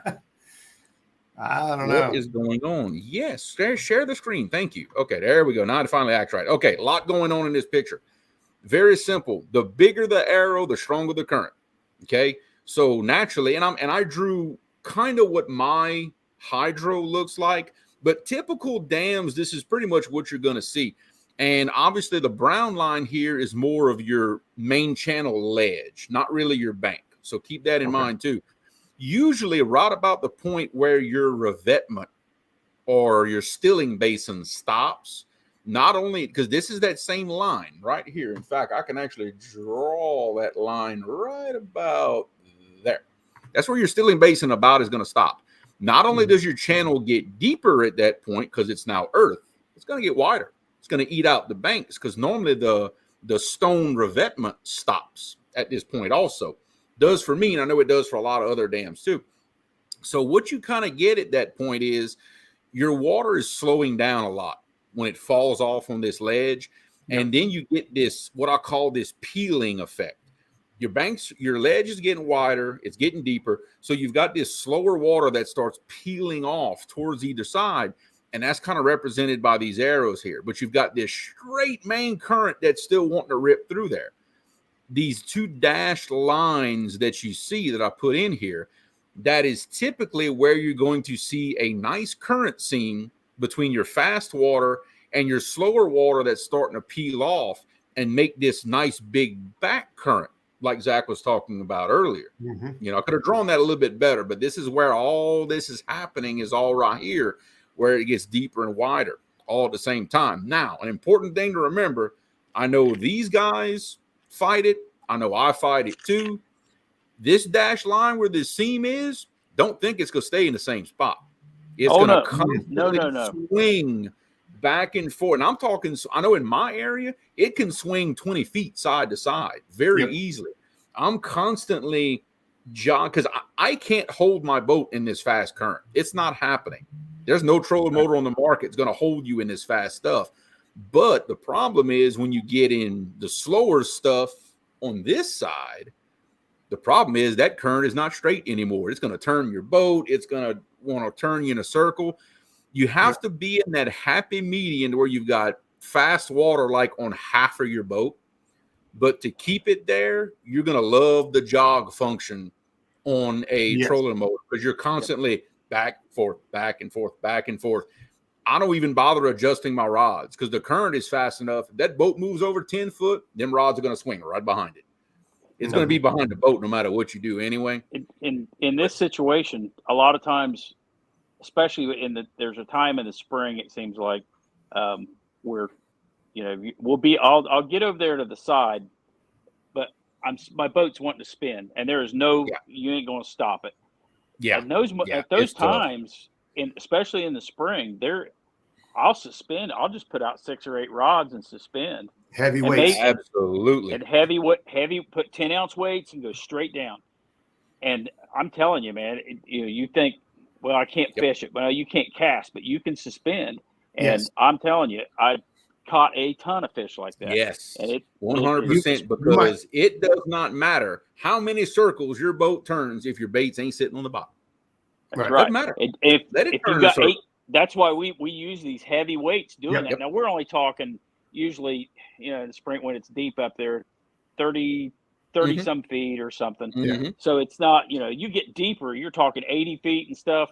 I don't know. What is going on? Yes, share the screen. Thank you. Okay, there we go. Now it finally acts right. Okay, a lot going on in this picture. Very simple. The bigger the arrow, the stronger the current. Okay, so naturally, and I drew kind of what my hydro looks like, but typical dams, this is pretty much what you're going to see. And obviously, the brown line here is more of your main channel ledge, not really your bank. So keep that in mind too. Usually right about the point where your revetment or your stilling basin stops, not only because this is that same line right here. In fact, I can actually draw that line right about there. That's where your stilling basin about is going to stop. Not only does your channel get deeper at that point because it's now earth, it's going to get wider. It's going to eat out the banks because normally the stone revetment stops at this point also. Does for me, and I know it does for a lot of other dams too. So what you kind of get at that point is your water is slowing down a lot when it falls off on this ledge. And then you get this, what I call this peeling effect. Your ledge is getting wider, it's getting deeper. So you've got this slower water that starts peeling off towards either side. And that's kind of represented by these arrows here. But you've got this straight main current that's still wanting to rip through there. These two dashed lines that you see that I put in here, that is typically where you're going to see a nice current seam between your fast water and your slower water that's starting to peel off and make this nice big back current like Zach was talking about earlier. I could have drawn that a little bit better, but this is where all this is happening, is all right here, where it gets deeper and wider all at the same time. Now, an important thing to remember, I know these guys fight it. I know I fight it too. This dash line where this seam is, don't think it's going to stay in the same spot. It's going to constantly swing back and forth. And I'm talking, I know in my area, it can swing 20 feet side to side very easily. I'm constantly because I can't hold my boat in this fast current. It's not happening. There's no trolling motor on the market that's going to hold you in this fast stuff. But the problem is when you get in the slower stuff on this side, the problem is that current is not straight anymore. It's going to turn your boat. It's going to want to turn you in a circle. You have to be in that happy median where you've got fast water like on half of your boat. But to keep it there, you're going to love the jog function on a trolling motor because you're constantly back, forth, back and forth, back and forth. I don't even bother adjusting my rods because the current is fast enough. If that boat moves over 10 foot, them rods are going to swing right behind it. It's going to be behind the boat no matter what you do anyway. In this situation, a lot of times, especially there's a time in the spring, it seems like where, I'll get over there to the side, but my boat's wanting to spin, and there is you ain't going to stop it. Yeah. And at those times, especially in the spring, I'll suspend. I'll just put out 6 or 8 rods and suspend. Heavy weights. Absolutely. And heavy, put 10-ounce weights and go straight down. And I'm telling you, man, you think, well, I can't fish it. Well, you can't cast, but you can suspend. And I'm telling you, I caught a ton of fish like that. Yes, and 100%, because it does not matter how many circles your boat turns if your baits ain't sitting on the bottom. That's right. Doesn't matter. If you got 8, that's why we use these heavy weights doing that. Now we're only talking usually, in the spring when it's deep up there, 30 some feet or something. So it's not, you get deeper, you're talking 80 feet and stuff.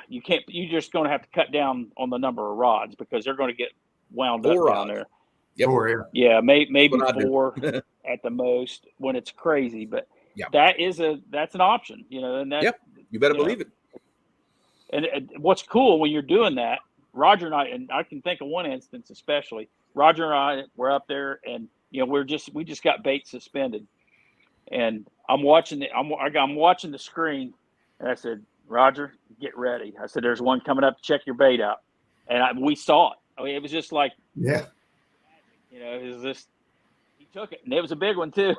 You're just going to have to cut down on the number of rods because they're going to get wound up down there. Maybe 4 at the most when it's crazy, but that's an option, and that you better believe it. And what's cool when you're doing that, Roger and I can think of one instance especially. Roger and I were up there, and we just got bait suspended, and I'm watching the screen, and I said, Roger, get ready. I said, there's one coming up to check your bait out, and we saw it. I mean, it was just like, it was just, he took it, and it was a big one too.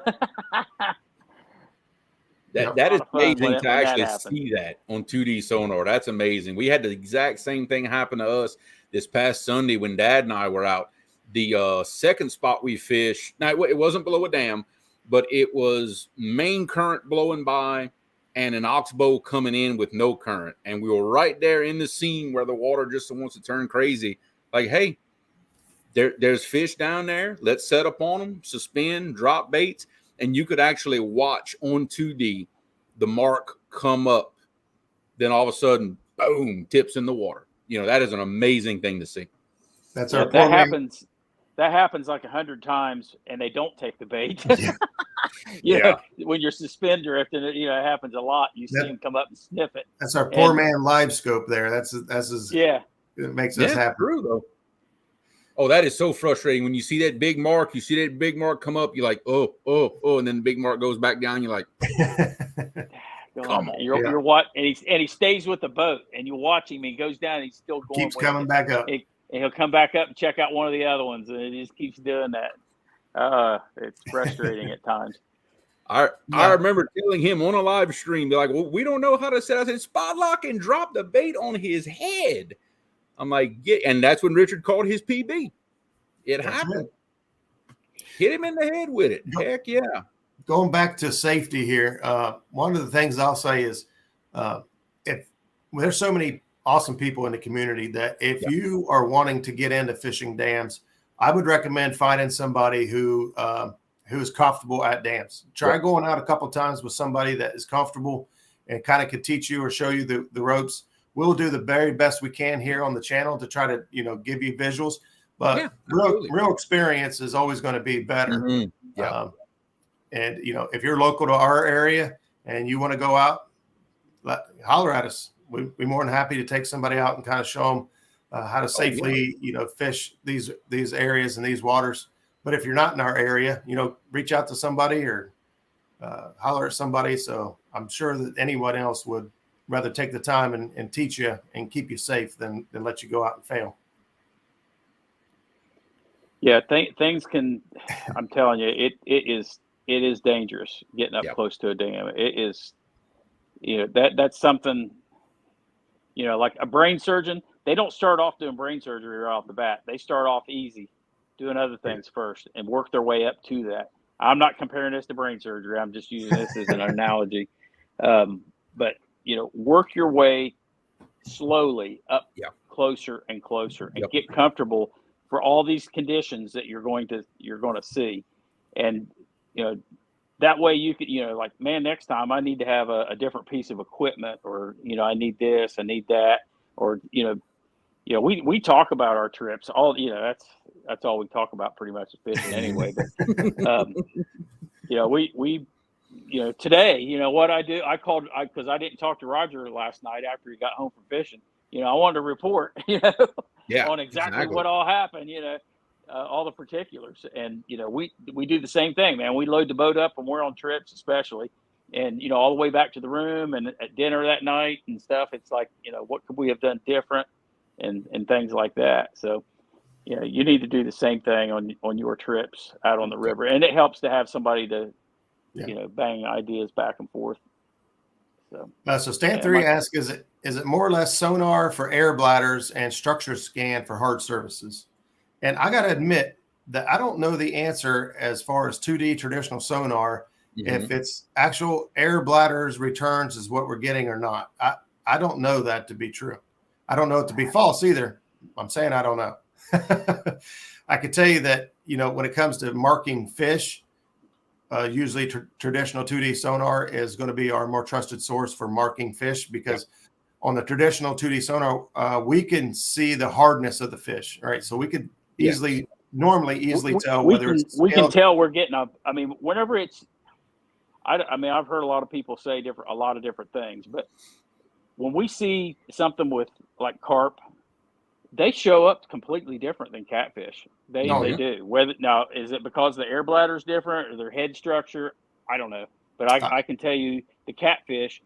That is amazing to actually see that on 2D sonar. That's amazing. We had the exact same thing happen to us this past Sunday when Dad and I were out. The second spot we fished, now it wasn't below a dam, but it was main current blowing by and an oxbow coming in with no current. And we were right there in the scene where the water just wants to turn crazy. Like, hey, there's fish down there. Let's set up on them, suspend, drop baits. And you could actually watch on 2D the mark come up. Then all of a sudden, boom, tips in the water. That is an amazing thing to see. That happens like 100 times, and they don't take the bait. When you're suspend drifting, it happens a lot. You see them come up and sniff it. That's our poor man live scope there. That's his. It makes us happy. True though. Oh, that is so frustrating when you see that big mark. You see that big mark come up. You're like, oh, and then the big mark goes back down. You're like, come on. You're what? And he stays with the boat, and you watch him. He goes down, and he's still going. Keeps coming back up. And he'll come back up and check out one of the other ones, and it just keeps doing that. It's frustrating at times. I remember telling him on a live stream, they're like, well, we don't know how to set. I said, spot lock and drop the bait on his head. I'm like, and that's when Richard called his PB. It happened. Hit him in the head with it. Heck yeah. Going back to safety here, one of the things I'll say is if there's so many awesome people in the community that if you are wanting to get into fishing dams, I would recommend finding somebody who is comfortable at dams. Try going out a couple of times with somebody that is comfortable and kind of could teach you or show you the ropes. We'll do the very best we can here on the channel to try to, give you visuals, but real experience is always going to be better. And, if you're local to our area and you want to go out, holler at us. We'd be more than happy to take somebody out and kind of show them how to safely, fish these areas and these waters. But if you're not in our area, reach out to somebody or holler at somebody. So I'm sure that anyone else would rather take the time and teach you and keep you safe than let you go out and fail. Yeah, things can. I'm telling you, it is dangerous getting up close to a dam. It is, that's something. Like a brain surgeon, they don't start off doing brain surgery right off the bat. They start off easy, doing other things first, and work their way up to that. I'm not comparing this to brain surgery. I'm just using this as an analogy. But work your way slowly up closer and closer, and get comfortable for all these conditions that you're going to see. And that way you could like, man, next time I need to have a different piece of equipment, or I need this, I need that, or we talk about our trips all. That's all we talk about pretty much, is fishing anyway. But we today, what I do, because I didn't talk to Roger last night after he got home from fishing. I wanted to report, on exactly what all happened, all the particulars. And, we do the same thing, man. We load the boat up when we're on trips, especially, and, all the way back to the room and at dinner that night and stuff. It's like, what could we have done different, and things like that. So, you need to do the same thing on your trips out on the river. And it helps to have somebody to, bang ideas back and forth. So Stan 3 asks, is it more or less sonar for air bladders and structure scan for hard surfaces? And I got to admit that I don't know the answer as far as 2D traditional sonar, if it's actual air bladders returns is what we're getting or not. I don't know that to be true. I don't know it to be false either. I'm saying I don't know. I could tell you that, when it comes to marking fish, usually traditional 2D sonar is going to be our more trusted source for marking fish, because on the traditional 2D sonar, we can see the hardness of the fish, right? So we could normally easily tell whether we can tell we're getting whenever it's, I've heard a lot of people say a lot of different things, but when we see something with like carp, they show up completely different than catfish. They do. Whether now, is it because the air bladder is different or their head structure? I don't know, but I can tell you the catfish.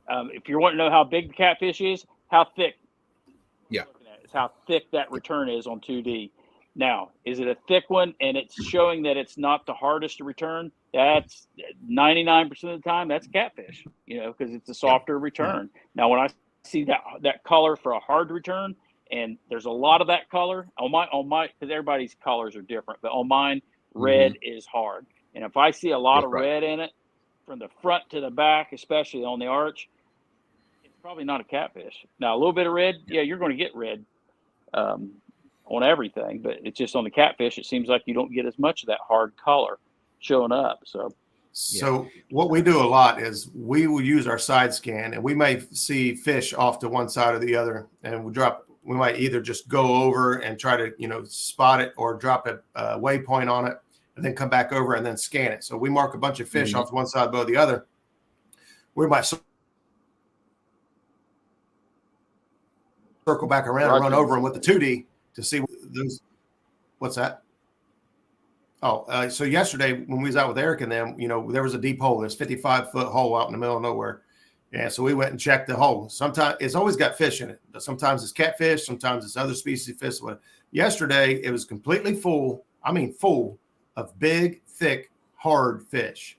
If you want to know how big the catfish is, how thick. It's how thick that return is on 2D. Now, is it a thick one and it's showing that it's not the hardest to return? That's 99% of the time. That's catfish. Because it's a softer return. Now, when I see that color for a hard return, and there's a lot of that color on my because everybody's colors are different, but on mine, red is hard. And if I see a lot of red in it from the front to the back, especially on the arch, it's probably not a catfish. Now, a little bit of red, you're going to get red on everything, but it's just on the catfish, it seems like you don't get as much of that hard color showing up. So what we do a lot is we will use our side scan, and we may see fish off to one side or the other, and we might either just go over and try to, spot it, or drop a waypoint on it and then come back over and then scan it. So we mark a bunch of fish off to one side, but the other. We might circle back around and run over them with the 2D to see those. What's that? Oh, so yesterday when we was out with Eric and them, there was a deep hole. There's 55-foot hole out in the middle of nowhere. Yeah, so we went and checked the hole. Sometimes it's always got fish in it, but sometimes it's catfish, sometimes it's other species of fish. Yesterday it was completely full. Full of big, thick, hard fish.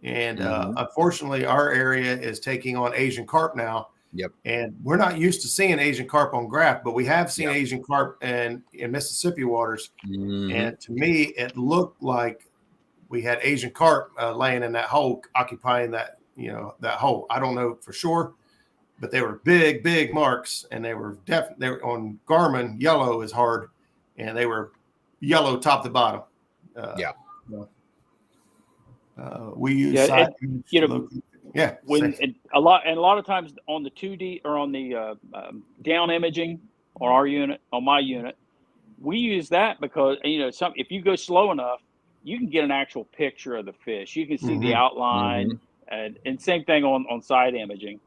And unfortunately, our area is taking on Asian carp now. Yep. And we're not used to seeing Asian carp on graph, but we have seen Asian carp in Mississippi waters. And to me, it looked like we had Asian carp laying in that hole, occupying that, that hole. I don't know for sure, but they were big, big marks, and they were on Garmin. Yellow is hard, and they were yellow top to bottom. We use a lot of times on the 2D or on the down imaging on my unit, we use that because if you go slow enough, you can get an actual picture of the fish. You can see the outline, and same thing on side imaging.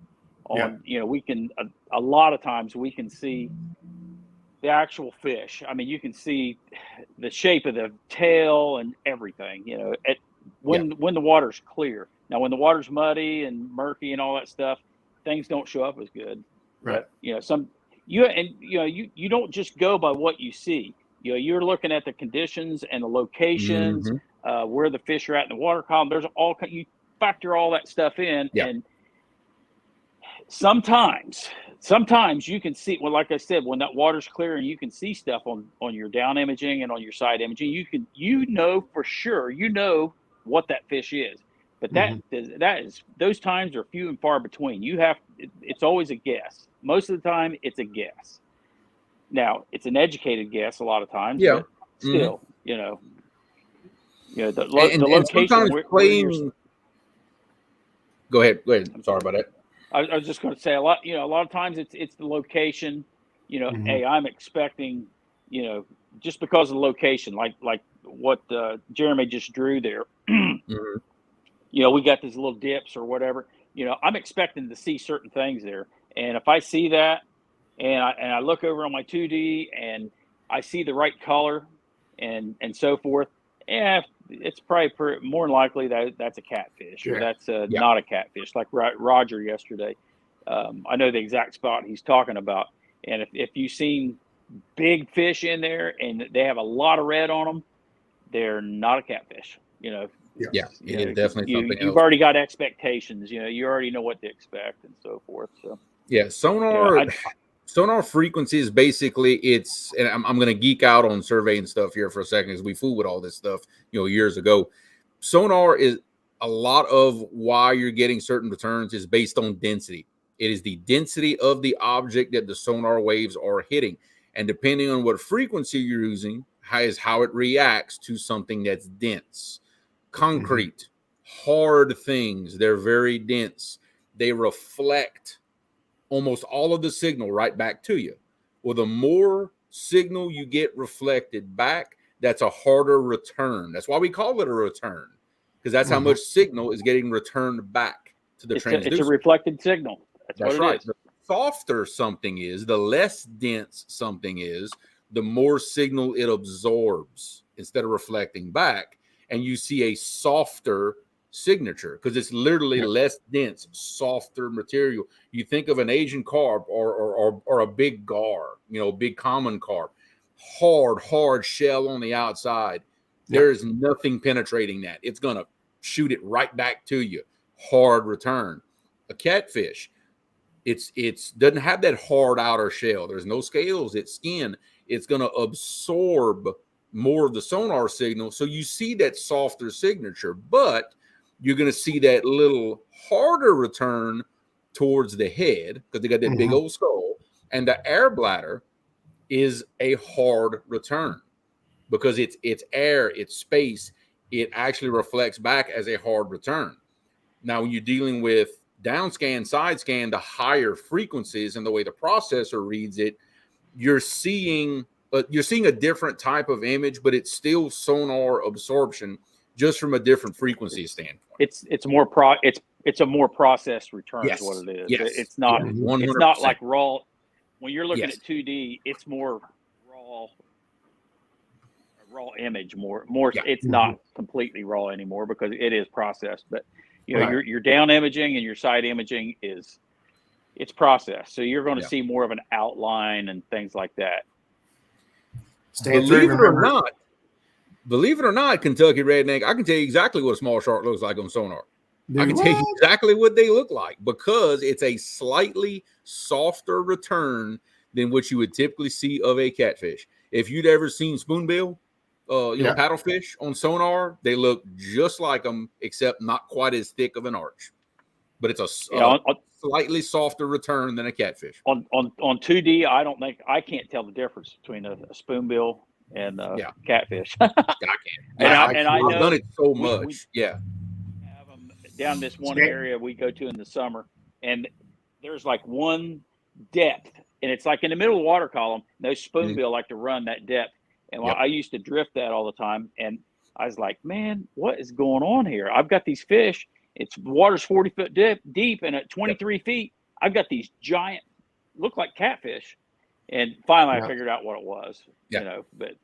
We can a lot of times we can see the actual fish. You can see the shape of the tail and everything. When the water's clear. Now, when the water's muddy and murky and all that stuff, things don't show up as good. Right. But, you don't just go by what you see. You're looking at the conditions and the locations, where the fish are at in the water column. There's you factor all that stuff in, and sometimes sometimes you can see, well, like I said, when that water's clear and you can see stuff on your down imaging and on your side imaging, you know for sure, you know what that fish is. But those times are few and far between. It's always a guess. Most of the time, it's a guess. Now, it's an educated guess a lot of times, but still, the location. Sometimes playing. Go ahead. I'm sorry about that. I was just going to say a lot of times it's the location. Hey, I'm expecting, just because of the location, like what Jeremy just drew there. We got these little dips or whatever. I'm expecting to see certain things there, and if I see that, and I look over on my 2D and I see the right color, and so forth, it's probably more than likely that's a catfish, or that's not a catfish. Like Roger yesterday, I know the exact spot he's talking about, and if you've seen big fish in there and they have a lot of red on them, they're not a catfish. It's definitely something else. You've already got expectations. You already know what to expect and so forth. So sonar frequency is basically and I'm going to geek out on surveying stuff here for a second, because we fooled with all this stuff years ago. Sonar is a lot of why you're getting certain returns is based on density. It is the density of the object that the sonar waves are hitting, and depending on what frequency you're using is how it reacts to something that's dense. Concrete, hard things, they're very dense. They reflect almost all of the signal right back to you. Well, the more signal you get reflected back, that's a harder return. That's why we call it a return, because that's how much signal is getting returned back to the transducer. It's a reflected signal. That's what it is. The softer something is, the less dense something is, the more signal it absorbs instead of reflecting back. And you see a softer signature because it's literally less dense, softer material. You think of an Asian carp or a big gar, big common carp, hard shell on the outside. There is nothing penetrating that. It's going to shoot it right back to you. Hard return. A catfish, it's doesn't have that hard outer shell. There's no scales. It's skin. It's going to absorb more of the sonar signal. So you see that softer signature, but you're going to see that little harder return towards the head because they got that big old skull, and the air bladder is a hard return because it's air, it's space. It actually reflects back as a hard return. Now, when you're dealing with down scan, side scan, the higher frequencies and the way the processor reads it, you're seeing a different type of image, but it's still sonar absorption, just from a different frequency standpoint. It's a more processed return is what it is. Yes. It's not 100%. It's not like raw. When you're looking at 2D, it's more raw image. More. It's not completely raw anymore because it is processed. But your down imaging and your side imaging it's processed. So you're going to see more of an outline and things like that. Believe it or not, Kentucky Redneck, I can tell you exactly what a small shark looks like on sonar. I can tell you exactly what they look like because it's a slightly softer return than what you would typically see of a catfish. If you'd ever seen spoonbill, paddlefish on sonar, they look just like them, except not quite as thick of an arch. But it's a slightly softer return than a catfish. On 2D, I can't tell the difference between a spoonbill and catfish. I can. I've done it so much. We have them down this one area we go to in the summer, and there's like one depth, and it's like in the middle of the water column. Those spoonbill like to run that depth, and I used to drift that all the time, and I was like, man, what is going on here? I've got these fish. It's water's 40 foot deep, and at 23 feet, I've got these giant, look like catfish. And finally, I figured out what it was. But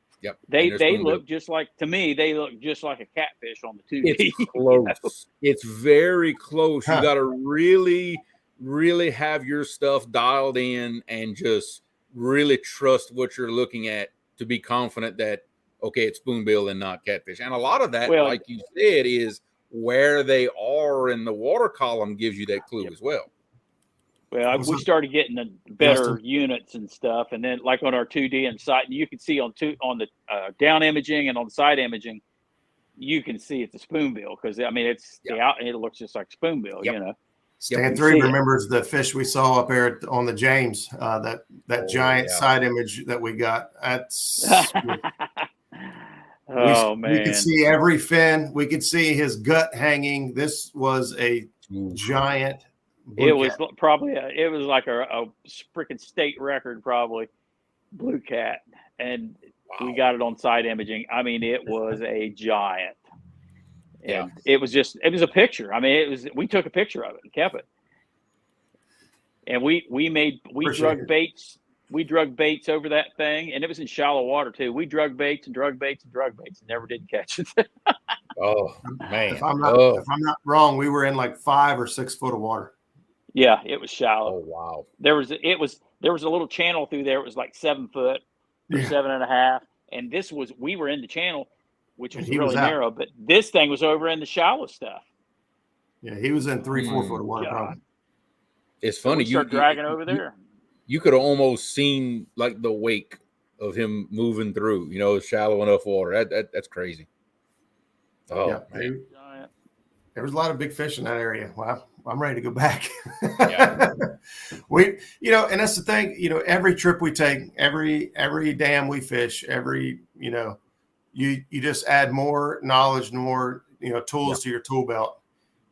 they look just like, to me, they look just like a catfish on the 2D. It's close. It's very close. You got to really, really have your stuff dialed in and just really trust what you're looking at to be confident that it's spoonbill and not catfish. And a lot of that, like you said, is where they are in the water column gives you that clue as well. Well, we started getting the better units and stuff, and then like on our 2D and site, you can see on the down imaging and on the side imaging, you can see it's a spoonbill because I mean it looks just like spoonbill, you know. Stan 3 remembers the fish we saw up there on the James, that giant side image that we got. That's we could see every fin. We could see his gut hanging. This was a giant. It was probably it was like a freaking state record, probably blue cat, and we got it on side imaging. I mean, it was a giant, and it was a picture. I mean, we took a picture of it and kept it, and we drug baits. We drug baits over that thing, and it was in shallow water too. We drug baits and never did catch it. Oh man! If I'm not wrong, we were in like 5 or 6 foot of water. Yeah, it was shallow. Oh wow! There was a little channel through there. It was like 7 foot or 7.5, and we were in the channel, which was really narrow. But this thing was over in the shallow stuff. Yeah, he was in 3-4 foot of water. Probably. It's funny. You start dragging over there. You could have almost seen like the wake of him moving through. You know, shallow enough water. That's crazy. Oh yeah, man. There was a lot of big fish in that area. Wow. I'm ready to go back. And that's the thing, every trip we take, every dam we fish, you just add more knowledge, more, tools to your tool belt.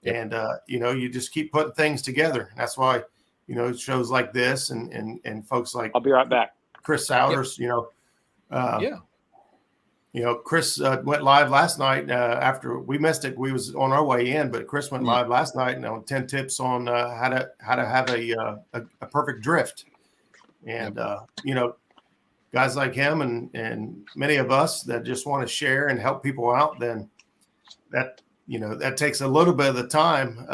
And, you just keep putting things together. That's why, shows like this and folks like, I'll be right back. Chris Souders, Chris went live last night after we missed it. We was on our way in, but Chris went live last night and on 10 tips on how to have a perfect drift. And, guys like him and many of us that just want to share and help people out, then that takes a little bit of the time.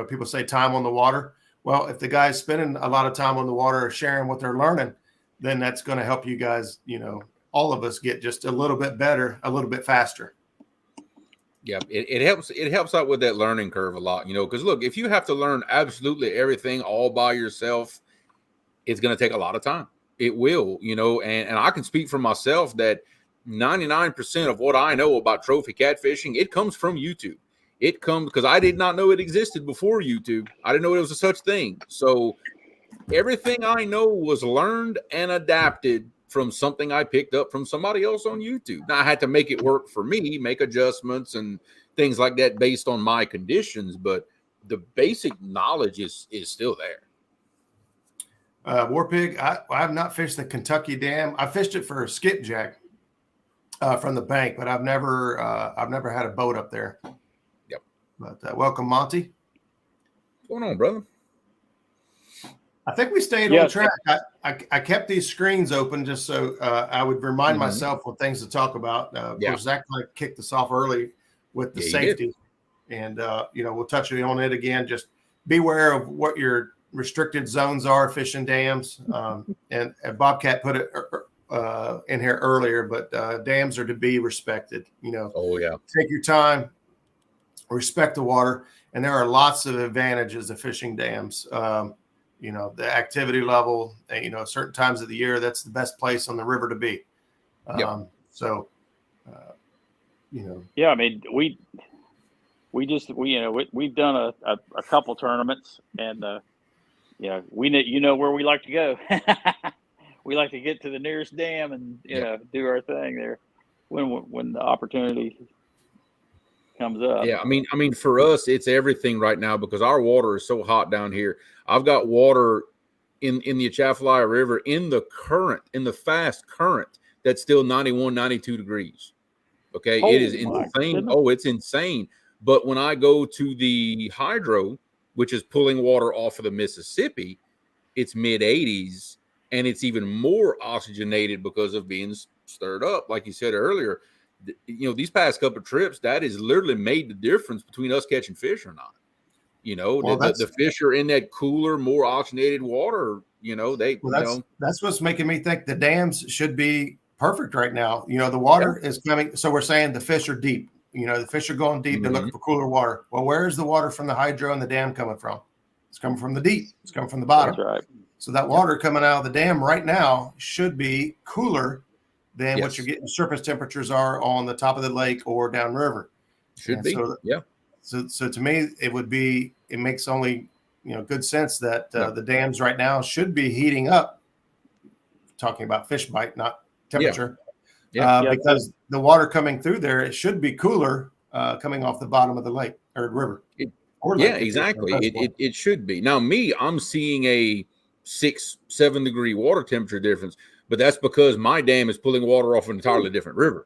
People say time on the water. Well, if the guy's spending a lot of time on the water sharing what they're learning, then that's going to help you guys, all of us get just a little bit better, a little bit faster. Yeah, it helps out with that learning curve a lot, because look, if you have to learn absolutely everything all by yourself, it's going to take a lot of time. It will, and I can speak for myself that 99% of what I know about trophy catfishing, it comes from YouTube. It comes because I did not know it existed before YouTube. I didn't know it was a such thing. So everything I know was learned and adapted from something I picked up from somebody else on YouTube. Now I had to make it work for me, make adjustments and things like that based on my conditions, but the basic knowledge is still there. Warpig, I have not fished the Kentucky Dam. I fished it for a skipjack from the bank, but I've never had a boat up there. Yep. But welcome, Monty. What's going on, brother? I think we stayed on track. I kept these screens open just so I would remind myself what things to talk about. Of course, Zach kind of kicked us off early with the safety. And, we'll touch on it again. Just beware of what your restricted zones are, fishing dams. And Bobcat put it in here earlier, but dams are to be respected. Take your time, respect the water. And there are lots of advantages of fishing dams. The activity level, certain times of the year, that's the best place on the river to be. Yeah, I mean, we've done a couple tournaments and, we where we like to go. We like to get to the nearest dam and, do our thing there when the opportunity comes up. Yeah, I mean, for us, it's everything right now because our water is so hot down here. I've got water in the Atchafalaya River in the fast current that's still 91, 92 degrees. Okay, it is insane. Oh, it's insane. But when I go to the hydro, which is pulling water off of the Mississippi, it's mid 80s and it's even more oxygenated because of being stirred up, like you said earlier. These past couple of trips, that has literally made the difference between us catching fish or not. The fish are in that cooler, more oxygenated water. That's what's making me think the dams should be perfect right now. The water is coming. So we're saying the fish are deep. The fish are going deep. They're looking for cooler water. Well, where is the water from the hydro and the dam coming from? It's coming from the deep. It's coming from the bottom. That's right. So that water coming out of the dam right now should be cooler than what you're getting surface temperatures are on the top of the lake or downriver. Should be. So to me, it makes only good sense that the dams right now should be heating up. Talking about fish bite, not temperature. Because the water coming through there, it should be cooler coming off the bottom of the lake or river. Exactly. It should be. Now, I'm seeing a 6-7 degree water temperature difference, but that's because my dam is pulling water off an entirely different river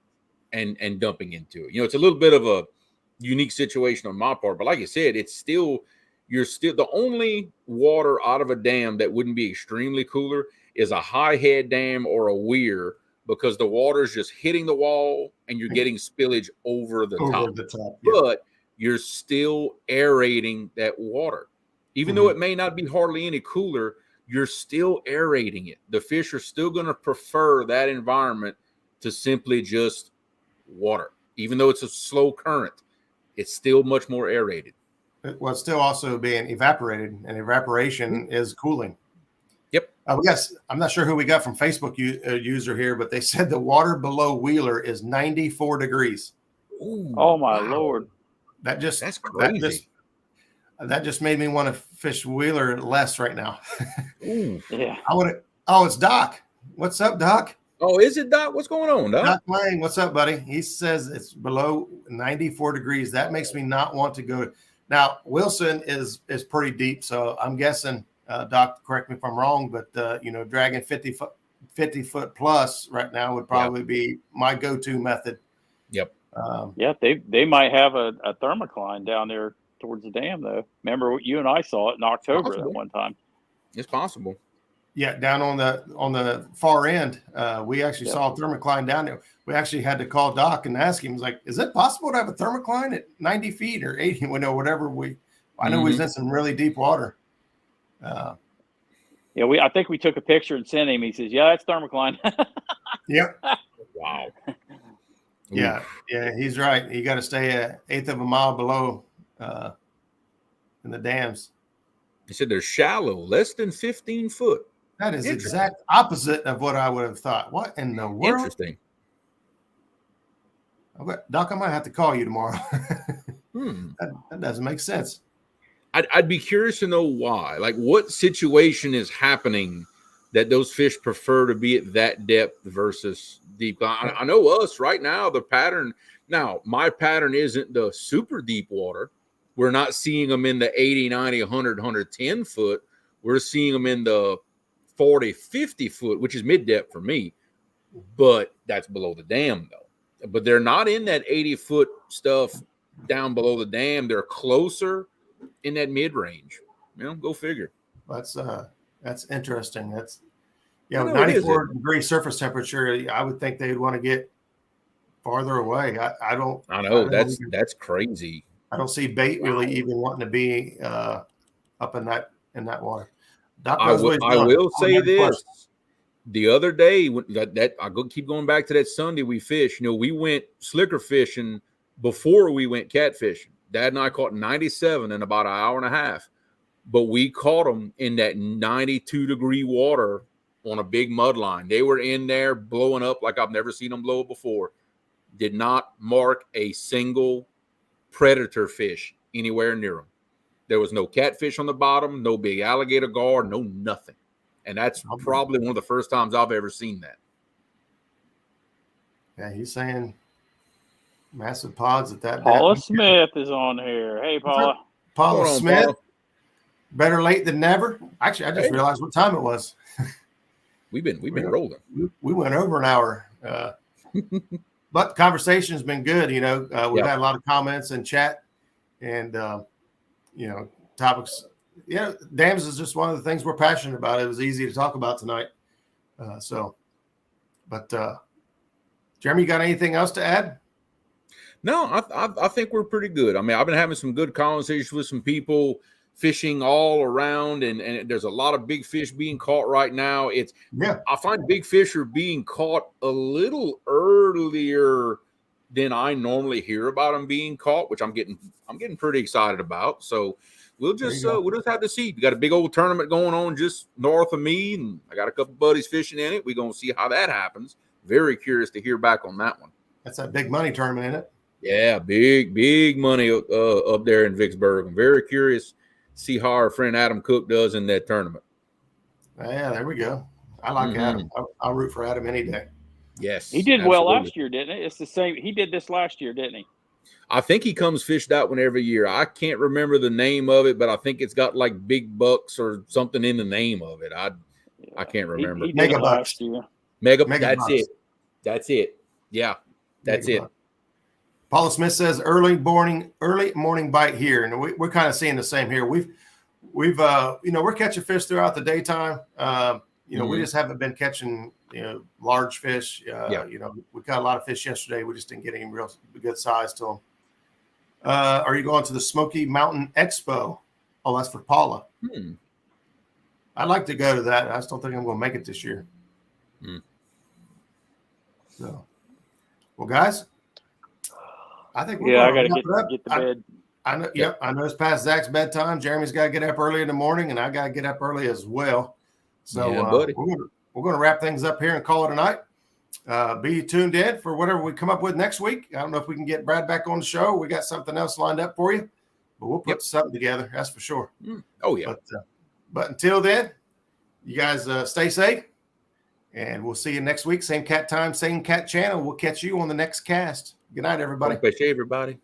and dumping into it. It's a little bit of a unique situation on my part, but like I said, you're still the only water out of a dam that wouldn't be extremely cooler is a high head dam or a weir, because the water is just hitting the wall and you're getting spillage over the top. But you're still aerating that water. Even though it may not be hardly any cooler, you're still aerating it. The fish are still going to prefer that environment to simply just water. Even though it's a slow current, it's still much more aerated. Well, it's still also being evaporated, and evaporation is cooling. Yep. I'm not sure who we got from Facebook user here, but they said the water below Wheeler is 94 degrees. Ooh, oh my Lord. That's crazy. That just made me want to fish Wheeler less right now. Yeah. It's Doc. What's up, Doc? Oh, is it, Doc? What's going on, Doc? Doc Lang, what's up, buddy? He says it's below 94 degrees. That makes me not want to go. Now, Wilson is pretty deep, so I'm guessing, Doc, correct me if I'm wrong, but dragging 50 foot plus right now would probably be my go-to method. Yep. They might have a thermocline down there towards the dam, though. Remember, you and I saw it in October at one time. It's possible. Yeah, down on the far end, we actually saw a thermocline down there. We actually had to call Doc and ask him, like, is it possible to have a thermocline at 90 feet or 80, whatever I know we was in some really deep water. I think we took a picture and sent him. He says, yeah, that's thermocline. Yep. Wow. Yeah, he's right. You got to stay an eighth of a mile below in the dams. He said they're shallow, less than 15 foot. That is exact opposite of what I would have thought. What in the world? Interesting. Okay, Doc, I might have to call you tomorrow. That doesn't make sense. I'd be curious to know why. Like, what situation is happening that those fish prefer to be at that depth versus deep? I know us right now, the pattern. Now, my pattern isn't the super deep water. We're not seeing them in the 80, 90, 100, 110 foot. We're seeing them in the 40, 50 foot, which is mid-depth for me. But that's below the dam, though. But they're not in that 80-foot stuff down below the dam. They're closer in that mid-range. Go figure. That's interesting. That's with 94 degree surface temperature, I would think they'd want to get farther away. I know that's crazy. I don't see bait really even wanting to be up in that water. I will say this. The other day, keep going back to that Sunday we fished. We went slicker fishing before we went catfishing. Dad and I caught 97 in about an hour and a half, but we caught them in that 92 degree water on a big mud line. They were in there blowing up like I've never seen them blow before. Did not mark a single predator fish anywhere near them. There was no catfish on the bottom, no big alligator gar, no nothing. And that's probably one of the first times I've ever seen that. Yeah, he's saying massive pods at that. Paula Smith is on here. Hey, Paula. Paula Smith. Paula. Better late than never. Actually, I just realized what time it was. We've been rolling. We went over an hour. But the conversation has been good. We've had a lot of comments and chat and, topics. Dams is just one of the things we're passionate about. It was easy to talk about tonight. Jeremy, you got anything else to add? No, I think we're pretty good. I mean, I've been having some good conversations with some people fishing all around, and there's a lot of big fish being caught right now. I find big fish are being caught a little earlier than I normally hear about them being caught, which I'm getting pretty excited about. So we'll just have to see. We got a big old tournament going on just north of me, and I got a couple buddies fishing in it. We're gonna see how that happens. Very curious to hear back on that one. That's a big money tournament, isn't it? Yeah, big money up there in Vicksburg. I'm very curious to see how our friend Adam Cook does in that tournament. Yeah, there we go. I like Adam. I'll root for Adam any day. Yes, he did well last year, didn't it? It's the same. He did this last year, didn't he? I think he comes fished that one every year. I can't remember the name of it, but I think it's got like big bucks or something in the name of it. I can't remember. He did it last year. Mega that's bucks. That's it. Yeah, that's Mega it. Bucks. Paula Smith says early morning bite here, and we're kind of seeing the same here. We've we're catching fish throughout the daytime. We just haven't been catching large fish. We caught a lot of fish yesterday. We just didn't get any real good size to them. Are you going to the Smoky Mountain Expo? Oh, that's for Paula. I'd like to go to that. I just don't think I'm going to make it this year. So, well, guys, I think we're I got to get to bed. I know. Yep, I know it's past Zach's bedtime. Jeremy's got to get up early in the morning, and I got to get up early as well. So, we're going to wrap things up here and call it a night. Be tuned in for whatever we come up with next week. I don't know if we can get Brad back on the show. We got something else lined up for you, but we'll put something together. That's for sure. Oh yeah. But until then, you guys stay safe, and we'll see you next week. Same cat time, same cat channel. We'll catch you on the next cast. Good night, everybody. Hey, everybody.